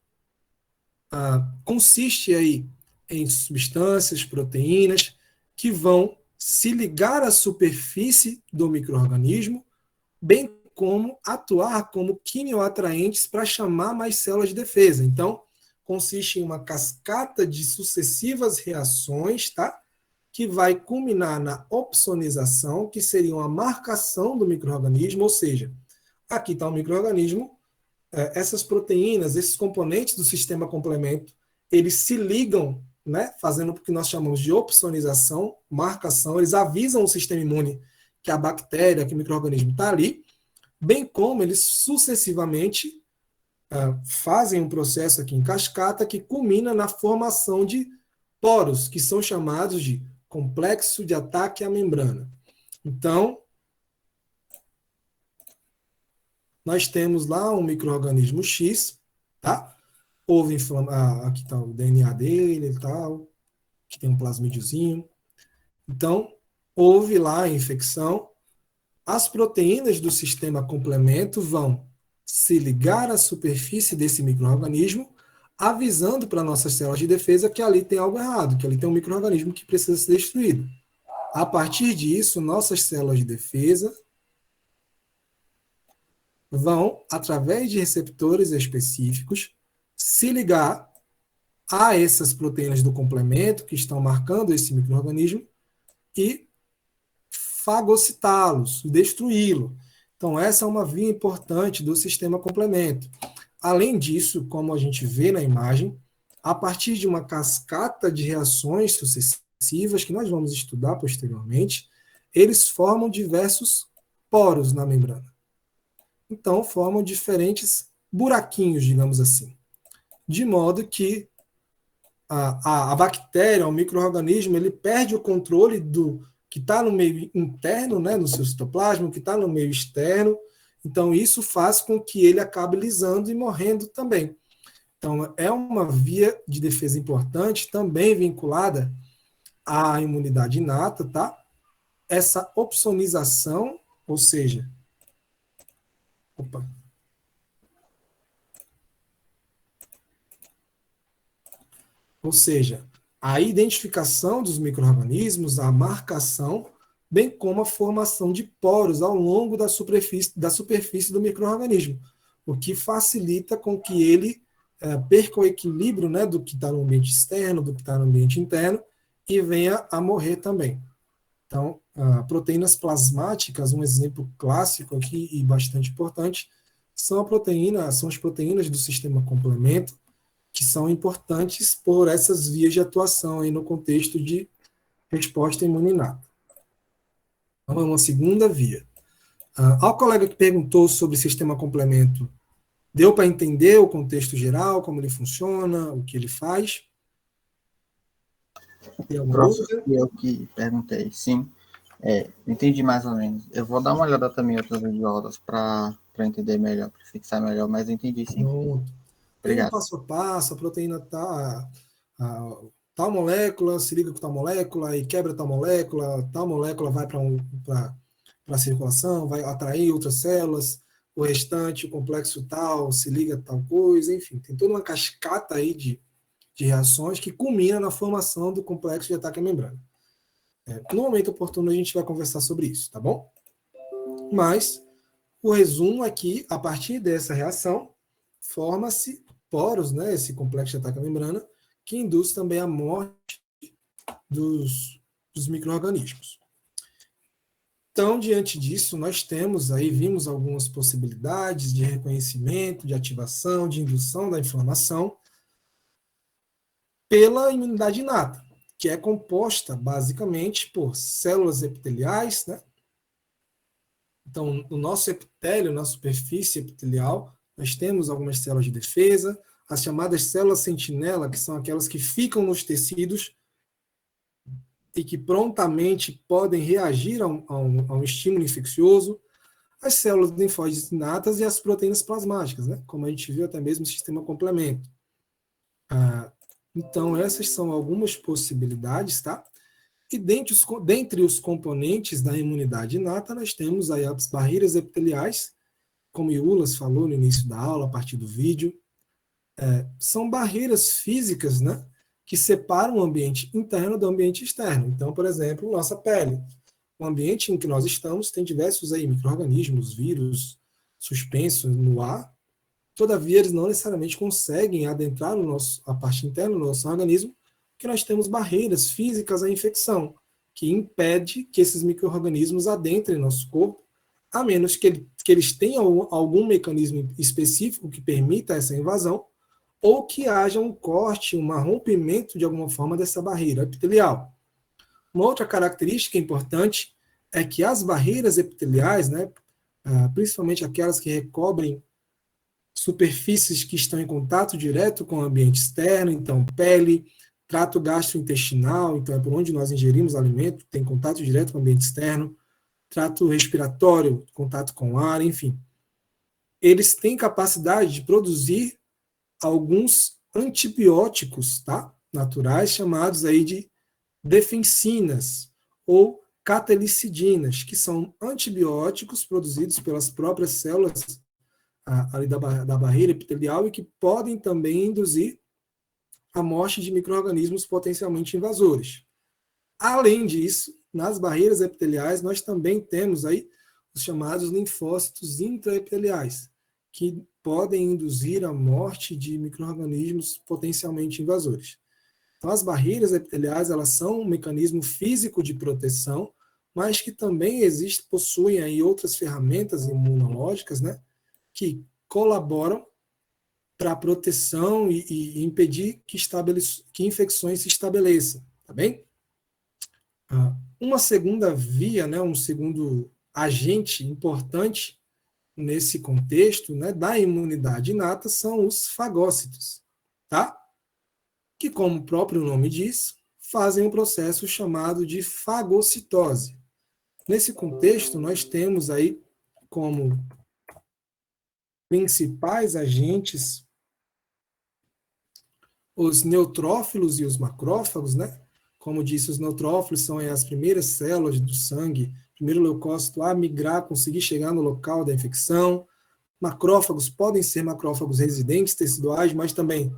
consiste aí em substâncias, proteínas, que vão se ligar à superfície do micro-organismo, bem como atuar como quimioatraentes para chamar mais células de defesa. Então, consiste em uma cascata de sucessivas reações, tá? Que vai culminar na opsonização, que seria uma marcação do micro-organismo, ou seja, aqui está o micro-organismo, essas proteínas, esses componentes do sistema complemento, eles se ligam, né, fazendo o que nós chamamos de opsonização, marcação, eles avisam o sistema imune que a bactéria, que o micro-organismo está ali, bem como eles sucessivamente fazem um processo aqui em cascata que culmina na formação de poros, que são chamados de complexo de ataque à membrana. Então, nós temos lá um micro-organismo X, tá? Houve aqui está o DNA dele e tal, que tem um plasmídiozinho. Então, houve lá a infecção. As proteínas do sistema complemento vão se ligar à superfície desse micro-organismo, avisando para nossas células de defesa que ali tem algo errado, que ali tem um micro-organismo que precisa ser destruído. A partir disso, nossas células de defesa vão, através de receptores específicos, se ligar a essas proteínas do complemento que estão marcando esse micro-organismo e fagocitá-los, destruí-lo. Então, essa é uma via importante do sistema complemento. Além disso, como a gente vê na imagem, a partir de uma cascata de reações sucessivas, que nós vamos estudar posteriormente, eles formam diversos poros na membrana. Então, formam diferentes buraquinhos, digamos assim. De modo que a bactéria, o micro-organismo, ele perde o controle do que está no meio interno, né, no seu citoplasma, que está no meio externo. Então, isso faz com que ele acabe lisando e morrendo também. Então, é uma via de defesa importante, também vinculada à imunidade inata, tá? Essa opsonização, ou seja, a identificação dos micro-organismos, a marcação, bem como a formação de poros ao longo da superfície do micro-organismo, o que facilita com que ele perca o equilíbrio, né, do que está no ambiente externo, do que está no ambiente interno, e venha a morrer também. Então, proteínas plasmáticas, um exemplo clássico aqui e bastante importante, são as proteínas do sistema complemento, que são importantes por essas vias de atuação aí no contexto de resposta imune inata. Então, é uma segunda via. Ao colega que perguntou sobre sistema complemento, deu para entender o contexto geral, como ele funciona, o que ele faz? Eu que perguntei, sim. Entendi mais ou menos. Eu vou dar uma olhada também em outras videoaulas para entender melhor, para fixar melhor, mas eu entendi sim. Obrigado. Passo a passo, a proteína tal molécula se liga com tal molécula e quebra tal molécula vai para a circulação, vai atrair outras células, o restante, o complexo tal, se liga a tal coisa, enfim, tem toda uma cascata aí de reações que culmina na formação do complexo de ataque à membrana. No momento oportuno a gente vai conversar sobre isso, tá bom? Mas o resumo é que, a partir dessa reação, forma-se poros, né, esse complexo de ataque à membrana, que induz também a morte dos micro-organismos. Então, diante disso, nós vimos algumas possibilidades de reconhecimento, de ativação, de indução da inflamação pela imunidade inata, que é composta basicamente por células epiteliais, né? Então, no nosso epitélio, na superfície epitelial, nós temos algumas células de defesa, as chamadas células sentinela, que são aquelas que ficam nos tecidos e que prontamente podem reagir a um estímulo infeccioso, as células linfóides inatas e as proteínas plasmáticas, né? Como a gente viu até mesmo no sistema complemento. Então, essas são algumas possibilidades, tá? E dentre os componentes da imunidade inata, nós temos aí as barreiras epiteliais, como o Yulas falou no início da aula, a partir do vídeo. São barreiras físicas, né, que separam o ambiente interno do ambiente externo. Então, por exemplo, nossa pele. O ambiente em que nós estamos tem diversos aí micro-organismos, vírus suspensos no ar. Todavia, eles não necessariamente conseguem adentrar a parte interna do nosso organismo, porque nós temos barreiras físicas à infecção, que impede que esses micro-organismos adentrem nosso corpo, a menos que eles tenham algum mecanismo específico que permita essa invasão, ou que haja um corte, um rompimento de alguma forma dessa barreira epitelial. Uma outra característica importante é que as barreiras epiteliais, né, principalmente aquelas que recobrem superfícies que estão em contato direto com o ambiente externo, então pele, trato gastrointestinal, então é por onde nós ingerimos alimento, tem contato direto com o ambiente externo, trato respiratório, contato com o ar, enfim. Eles têm capacidade de produzir alguns antibióticos, tá? Naturais, chamados aí de defensinas ou catelicidinas, que são antibióticos produzidos pelas próprias células ali da barreira epitelial e que podem também induzir a morte de micro-organismos potencialmente invasores. Além disso, nas barreiras epiteliais, nós também temos aí os chamados linfócitos intraepiteliais, que podem induzir a morte de micro-organismos potencialmente invasores. Então, as barreiras epiteliais, elas são um mecanismo físico de proteção, mas que também possuem aí outras ferramentas imunológicas, né, que colaboram para a proteção e impedir que infecções se estabeleçam, tá bem? Uma segunda via, né, um segundo agente importante nesse contexto, né, da imunidade inata são os fagócitos, tá? Que, como o próprio nome diz, fazem um processo chamado de fagocitose. Nesse contexto, nós temos aí como principais agentes os neutrófilos e os macrófagos, né? Como disse, os neutrófilos são as primeiras células do sangue, primeiro leucócito a migrar, conseguir chegar no local da infecção. Macrófagos podem ser macrófagos residentes teciduais, mas também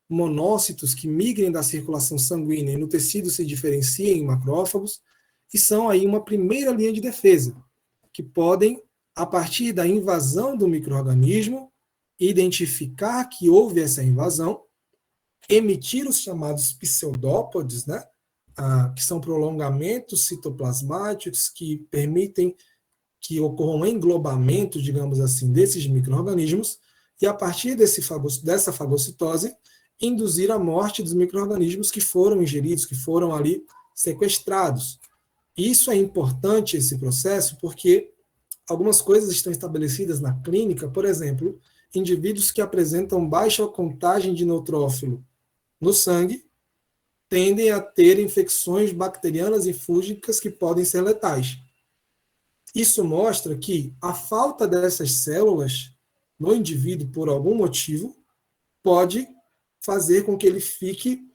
monócitos que migrem da circulação sanguínea e no tecido se diferenciem em macrófagos, e são aí uma primeira linha de defesa, que podem, a partir da invasão do micro-organismo, identificar que houve essa invasão, emitir os chamados pseudópodes, né, que são prolongamentos citoplasmáticos que permitem que ocorra um englobamento, digamos assim, desses micro-organismos, e a partir dessa fagocitose, induzir a morte dos micro-organismos que foram ingeridos, que foram ali sequestrados. Isso é importante, esse processo, porque algumas coisas estão estabelecidas na clínica, por exemplo, indivíduos que apresentam baixa contagem de neutrófilo no sangue tendem a ter infecções bacterianas e fúngicas que podem ser letais. Isso mostra que a falta dessas células no indivíduo, por algum motivo, pode fazer com que ele fique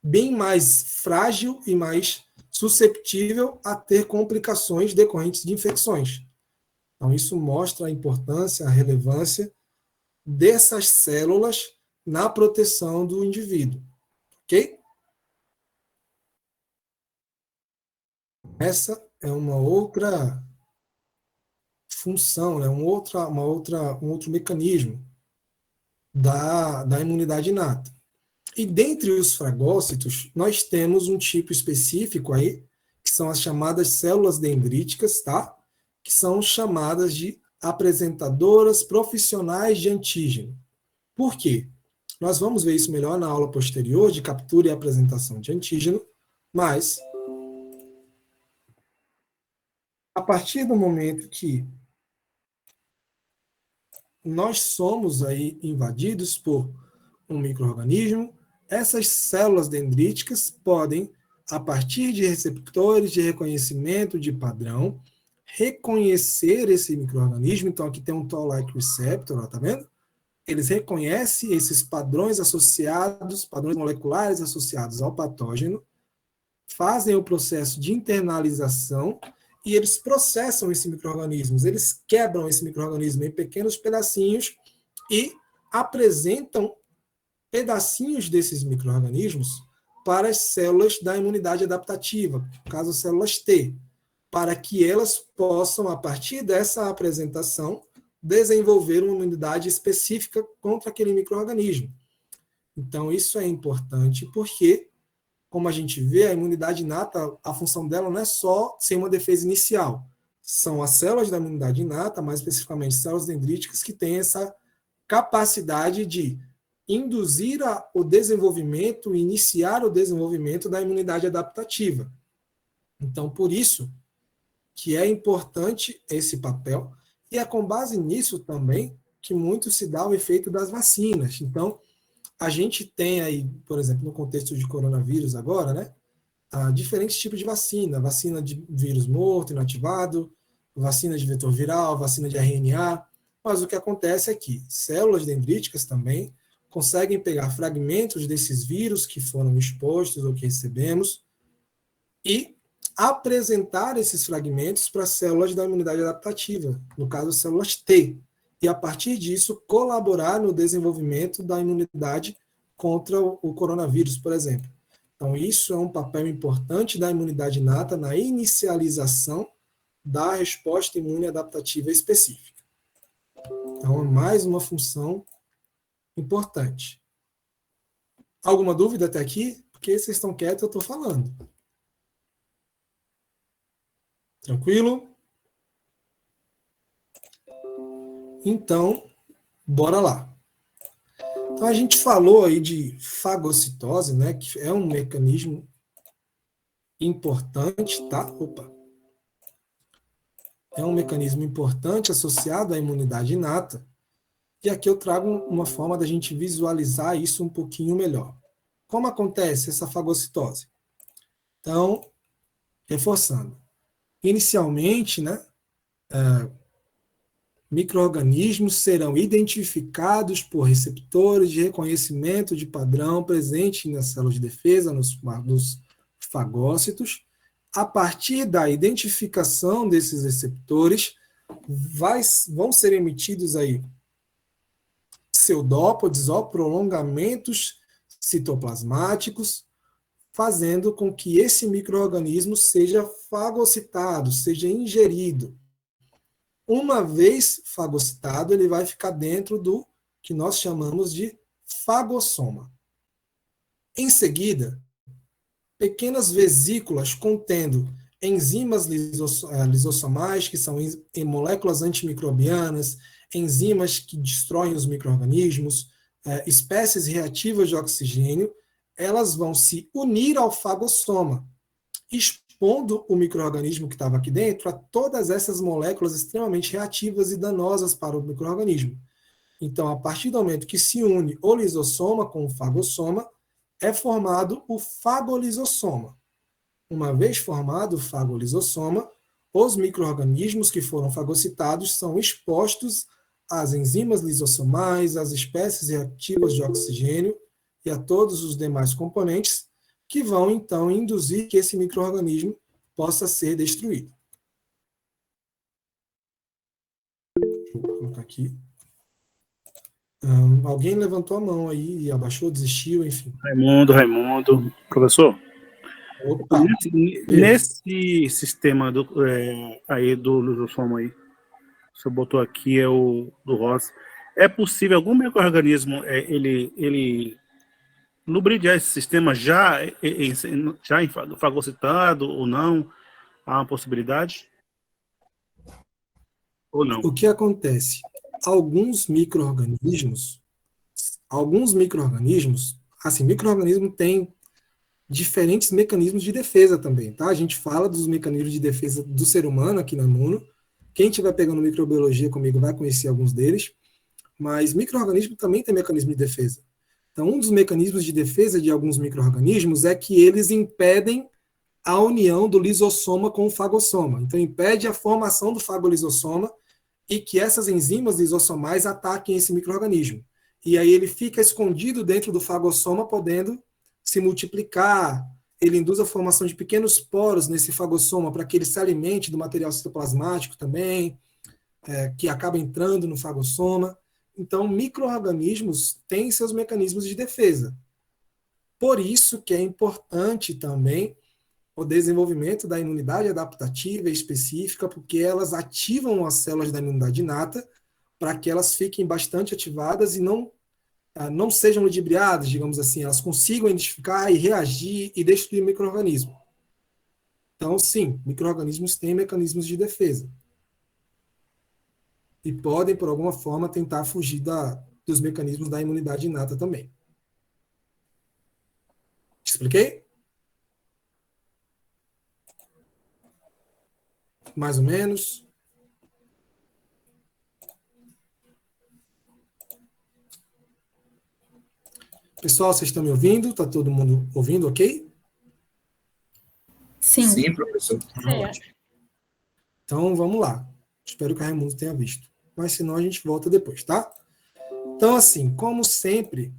bem mais frágil e mais susceptível a ter complicações decorrentes de infecções. Então, isso mostra a importância, a relevância dessas células na proteção do indivíduo. Ok? Essa é uma outra função, né? um outro mecanismo da imunidade inata. E dentre os fagócitos, nós temos um tipo específico aí, que são as chamadas células dendríticas, tá? Que são chamadas de apresentadoras profissionais de antígeno. Por quê? Nós vamos ver isso melhor na aula posterior de captura e apresentação de antígeno, mas a partir do momento que nós somos aí invadidos por um micro-organismo, essas células dendríticas podem, a partir de receptores de reconhecimento de padrão, reconhecer esse micro-organismo. Então, aqui tem um Toll-like receptor, ó, tá vendo? Eles reconhecem esses padrões associados, padrões moleculares associados ao patógeno, fazem o processo de internalização e eles processam esse micro-organismo. Eles quebram esse micro-organismo em pequenos pedacinhos e apresentam pedacinhos desses micro-organismos para as células da imunidade adaptativa, no caso, células T, para que elas possam, a partir dessa apresentação, desenvolver uma imunidade específica contra aquele micro-organismo. Então, isso é importante porque, como a gente vê, a imunidade inata, a função dela não é só ser uma defesa inicial. São as células da imunidade inata, mais especificamente células dendríticas, que têm essa capacidade de induzir o desenvolvimento, iniciar o desenvolvimento da imunidade adaptativa. Então, por isso que é importante esse papel, e é com base nisso também que muito se dá o efeito das vacinas. Então, a gente tem aí, por exemplo, no contexto de coronavírus agora, né, diferentes tipos de vacina. Vacina de vírus morto, inativado, vacina de vetor viral, vacina de RNA. Mas o que acontece é que células dendríticas também conseguem pegar fragmentos desses vírus que foram expostos ou que recebemos e apresentar esses fragmentos para células da imunidade adaptativa, no caso, células T, e a partir disso colaborar no desenvolvimento da imunidade contra o coronavírus, por exemplo. Então, isso é um papel importante da imunidade inata na inicialização da resposta imune adaptativa específica. Então, é mais uma função importante. Alguma dúvida até aqui? Porque vocês estão quietos, eu estou falando. Tranquilo? Então, bora lá. Então, a gente falou aí de fagocitose, né, que é um mecanismo importante, tá? Opa. É um mecanismo importante associado à imunidade inata. E aqui eu trago uma forma da gente visualizar isso um pouquinho melhor. Como acontece essa fagocitose? Então, reforçando. Inicialmente, né, micro-organismos serão identificados por receptores de reconhecimento de padrão presente nas células de defesa, nos fagócitos. A partir da identificação desses receptores, vão ser emitidos aí pseudópodes ou prolongamentos citoplasmáticos, fazendo com que esse micro-organismo seja fagocitado, seja ingerido. Uma vez fagocitado, ele vai ficar dentro do que nós chamamos de fagossoma. Em seguida, pequenas vesículas contendo enzimas lisossomais, que são moléculas antimicrobianas, enzimas que destroem os micro-organismos, espécies reativas de oxigênio, elas vão se unir ao fagossoma, expondo o micro-organismo que estava aqui dentro a todas essas moléculas extremamente reativas e danosas para o micro-organismo. Então, a partir do momento que se une o lisossoma com o fagossoma, é formado o fagolisossoma. Uma vez formado o fagolisossoma, os micro-organismos que foram fagocitados são expostos às enzimas lisossomais, às espécies reativas de oxigênio e a todos os demais componentes que vão, então, induzir que esse micro-organismo possa ser destruído. Deixa eu colocar aqui. Alguém levantou a mão aí e abaixou, desistiu, enfim. Raimundo. Professor? Opa. Nesse sistema aí do lisossoma aí, o senhor botou aqui, é o do Ross, é possível algum micro-organismo ele lubrificar esse sistema já fagocitado ou não? Há uma possibilidade? Ou não? O que acontece? Alguns micro-organismos, assim, micro-organismo tem diferentes mecanismos de defesa também, tá? A gente fala dos mecanismos de defesa do ser humano aqui na Imuno. Quem estiver pegando microbiologia comigo vai conhecer alguns deles, mas micro-organismo também tem mecanismo de defesa. Então, um dos mecanismos de defesa de alguns micro-organismos é que eles impedem a união do lisossoma com o fagossoma. Então, impede a formação do fagolisossoma e que essas enzimas lisossomais ataquem esse micro-organismo. E aí ele fica escondido dentro do fagossoma, podendo se multiplicar. Ele induz a formação de pequenos poros nesse fagossoma para que ele se alimente do material citoplasmático também, que acaba entrando no fagossoma. Então, micro-organismos têm seus mecanismos de defesa. Por isso que é importante também o desenvolvimento da imunidade adaptativa específica, porque elas ativam as células da imunidade inata para que elas fiquem bastante ativadas e não sejam ludibriadas, digamos assim, elas consigam identificar e reagir e destruir o micro-organismo. Então, sim, micro-organismos têm mecanismos de defesa. E podem, por alguma forma, tentar fugir dos mecanismos da imunidade inata também. Expliquei? Mais ou menos? Pessoal, vocês estão me ouvindo? Está todo mundo ouvindo, ok? Sim. Sim, professor. Então, vamos lá. Espero que a Raimundo tenha visto. Mas, se não, a gente volta depois, tá? Então, assim, como sempre,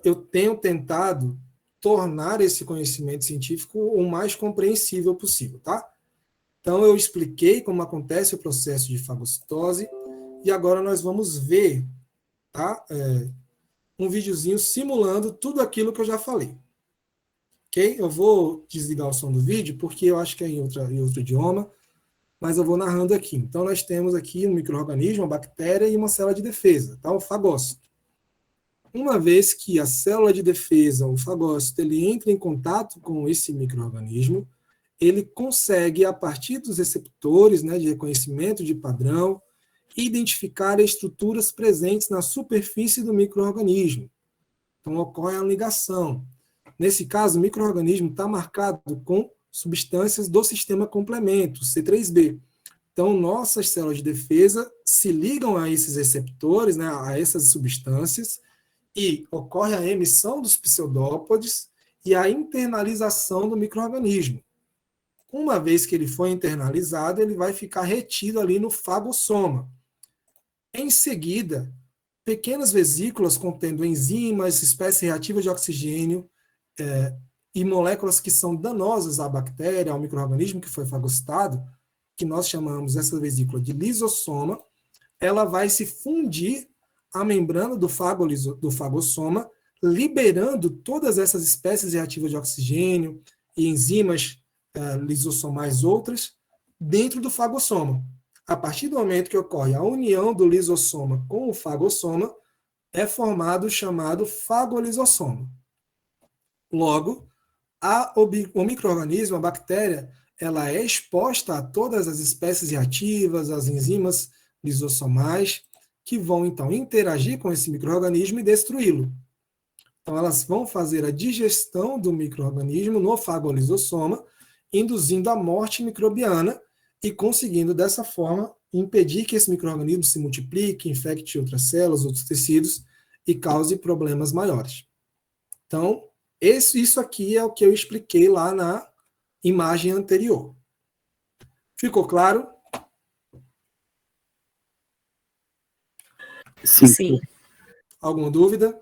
eu tenho tentado tornar esse conhecimento científico o mais compreensível possível, tá? Então, eu expliquei como acontece o processo de fagocitose e agora nós vamos ver, tá? Um videozinho simulando tudo aquilo que eu já falei. Ok? Eu vou desligar o som do vídeo porque eu acho que é em outro idioma, mas eu vou narrando aqui. Então, nós temos aqui um micro-organismo, uma bactéria e uma célula de defesa, tá? O fagócito. Uma vez que a célula de defesa, o fagócito, ele entra em contato com esse micro-organismo, ele consegue, a partir dos receptores, né, de reconhecimento de padrão, identificar estruturas presentes na superfície do micro-organismo. Então, ocorre a ligação. Nesse caso, o micro-organismo está marcado com substâncias do sistema complemento, C3b. Então, nossas células de defesa se ligam a esses receptores, né, a essas substâncias, e ocorre a emissão dos pseudópodes e a internalização do micro-organismo. Uma vez que ele foi internalizado, ele vai ficar retido ali no fagossoma. Em seguida, pequenas vesículas contendo enzimas, espécies reativas de oxigênio e moléculas que são danosas à bactéria, ao micro-organismo que foi fagocitado, que nós chamamos essa vesícula de lisossoma, ela vai se fundir à membrana do fagossoma, liberando todas essas espécies reativas de oxigênio e enzimas lisossomais outras dentro do fagossoma. A partir do momento que ocorre a união do lisossoma com o fagossoma, é formado o chamado fagolisossoma. Logo, o micro-organismo, a bactéria, ela é exposta a todas as espécies reativas, as enzimas lisossomais, que vão, então, interagir com esse micro-organismo e destruí-lo. Então, elas vão fazer a digestão do micro-organismo no fagolisossoma, induzindo a morte microbiana e conseguindo, dessa forma, impedir que esse micro-organismo se multiplique, infecte outras células, outros tecidos e cause problemas maiores. Então, isso aqui é o que eu expliquei lá na imagem anterior. Ficou claro? Sim. Alguma dúvida?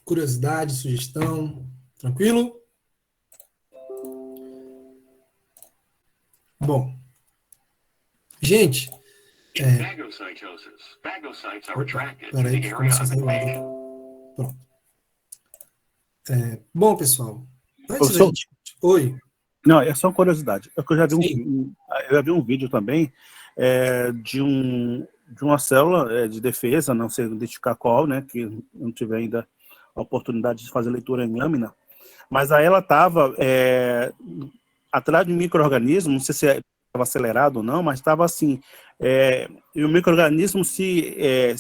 Curiosidade, sugestão? Tranquilo? Bom. Gente. Peraí, que começou a sair o áudio. Pronto. Bom, pessoal. Antes da gente... Oi. Não, é só uma curiosidade. Eu já vi um vídeo também de uma célula de defesa, não sei identificar qual, né, que não tive ainda a oportunidade de fazer leitura em lâmina, mas aí ela estava atrás de um micro-organismo, não sei se estava acelerado ou não, mas estava assim, e o micro-organismo se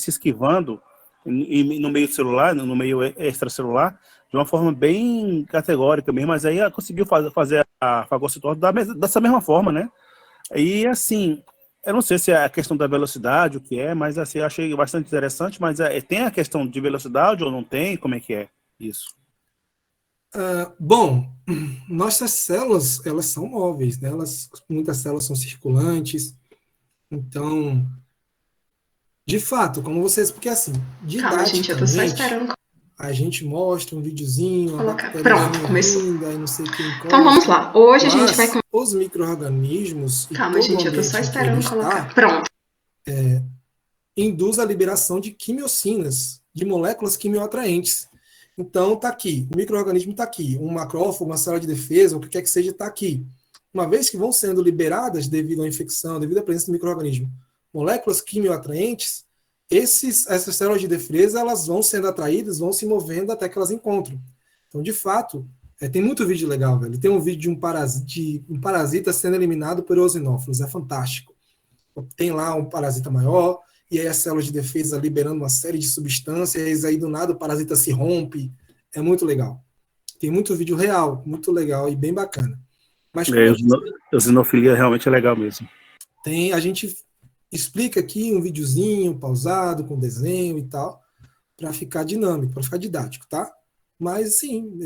esquivando no meio celular, no meio extracelular, de uma forma bem categórica mesmo, mas aí ela conseguiu fazer a fagocitose dessa mesma forma, né? E assim, eu não sei se é a questão da velocidade, o que é, mas assim, eu achei bastante interessante, mas tem a questão de velocidade ou não tem? Como é que é isso? Bom, nossas células, elas são móveis, né? Muitas células são circulantes, então, de fato, como vocês, porque assim, didaticamente, gente, eu tô só esperando. A gente mostra um videozinho, Pronto, começou. Linda, e não sei quem encosta, então vamos lá. Hoje a gente vai... Os micro-organismos... Calma, gente, eu tô só esperando colocar. Pronto. Induz a liberação de quimiocinas, de moléculas quimioatraentes. Então, está aqui, o micro-organismo está aqui, um macrófago, uma célula de defesa, o que quer que seja, está aqui. Uma vez que vão sendo liberadas devido à infecção, devido à presença do micro-organismo, moléculas quimioatraentes, essas células de defesa, elas vão sendo atraídas, vão se movendo até que elas encontram. Então, de fato, tem muito vídeo legal, velho. Tem um vídeo de um parasita sendo eliminado por eosinófilos, é fantástico. Tem lá um parasita maior, e aí as células de defesa liberando uma série de substâncias, aí do nada o parasita se rompe. É muito legal. Tem muito vídeo real, muito legal e bem bacana. Mas eosinofilia realmente é legal mesmo. A gente explica aqui um videozinho pausado, com desenho e tal, para ficar dinâmico, para ficar didático, tá? Mas, sim,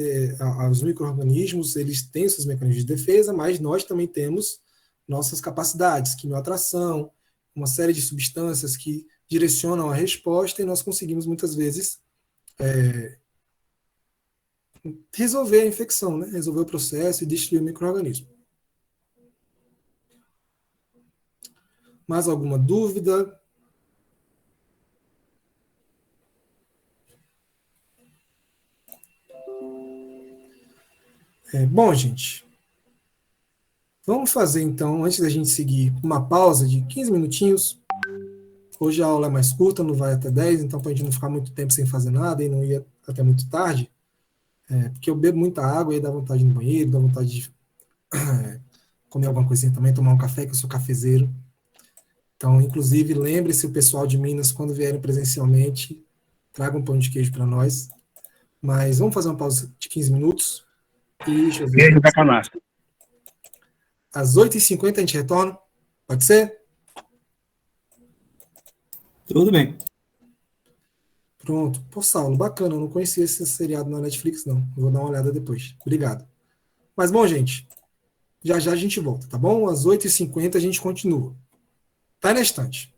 os micro-organismos, eles têm seus mecanismos de defesa, mas nós também temos nossas capacidades, quimioatração, uma série de substâncias que direcionam a resposta e nós conseguimos, muitas vezes, resolver a infecção, né? Resolver o processo e destruir o micro-organismo. Mais alguma dúvida? Bom, gente, vamos fazer então, antes da gente seguir, uma pausa de 15 minutinhos. Hoje a aula é mais curta, não vai até 10, então para a gente não ficar muito tempo sem fazer nada e não ir até muito tarde, porque eu bebo muita água e dá vontade de ir no banheiro, dá vontade de comer alguma coisinha também, tomar um café, que eu sou cafezeiro. Então, inclusive, lembre-se, o pessoal de Minas, quando vierem presencialmente, traga um pão de queijo para nós. Mas vamos fazer uma pausa de 15 minutos. E deixa eu ver. Queijo da canastra. Às 8h50 a gente retorna? Pode ser? Tudo bem. Pronto. Pô, Saulo, bacana. Eu não conhecia esse seriado na Netflix, não. Eu vou dar uma olhada depois. Obrigado. Mas, bom, gente, já já a gente volta, tá bom? Às 8h50 a gente continua. Tá na estante.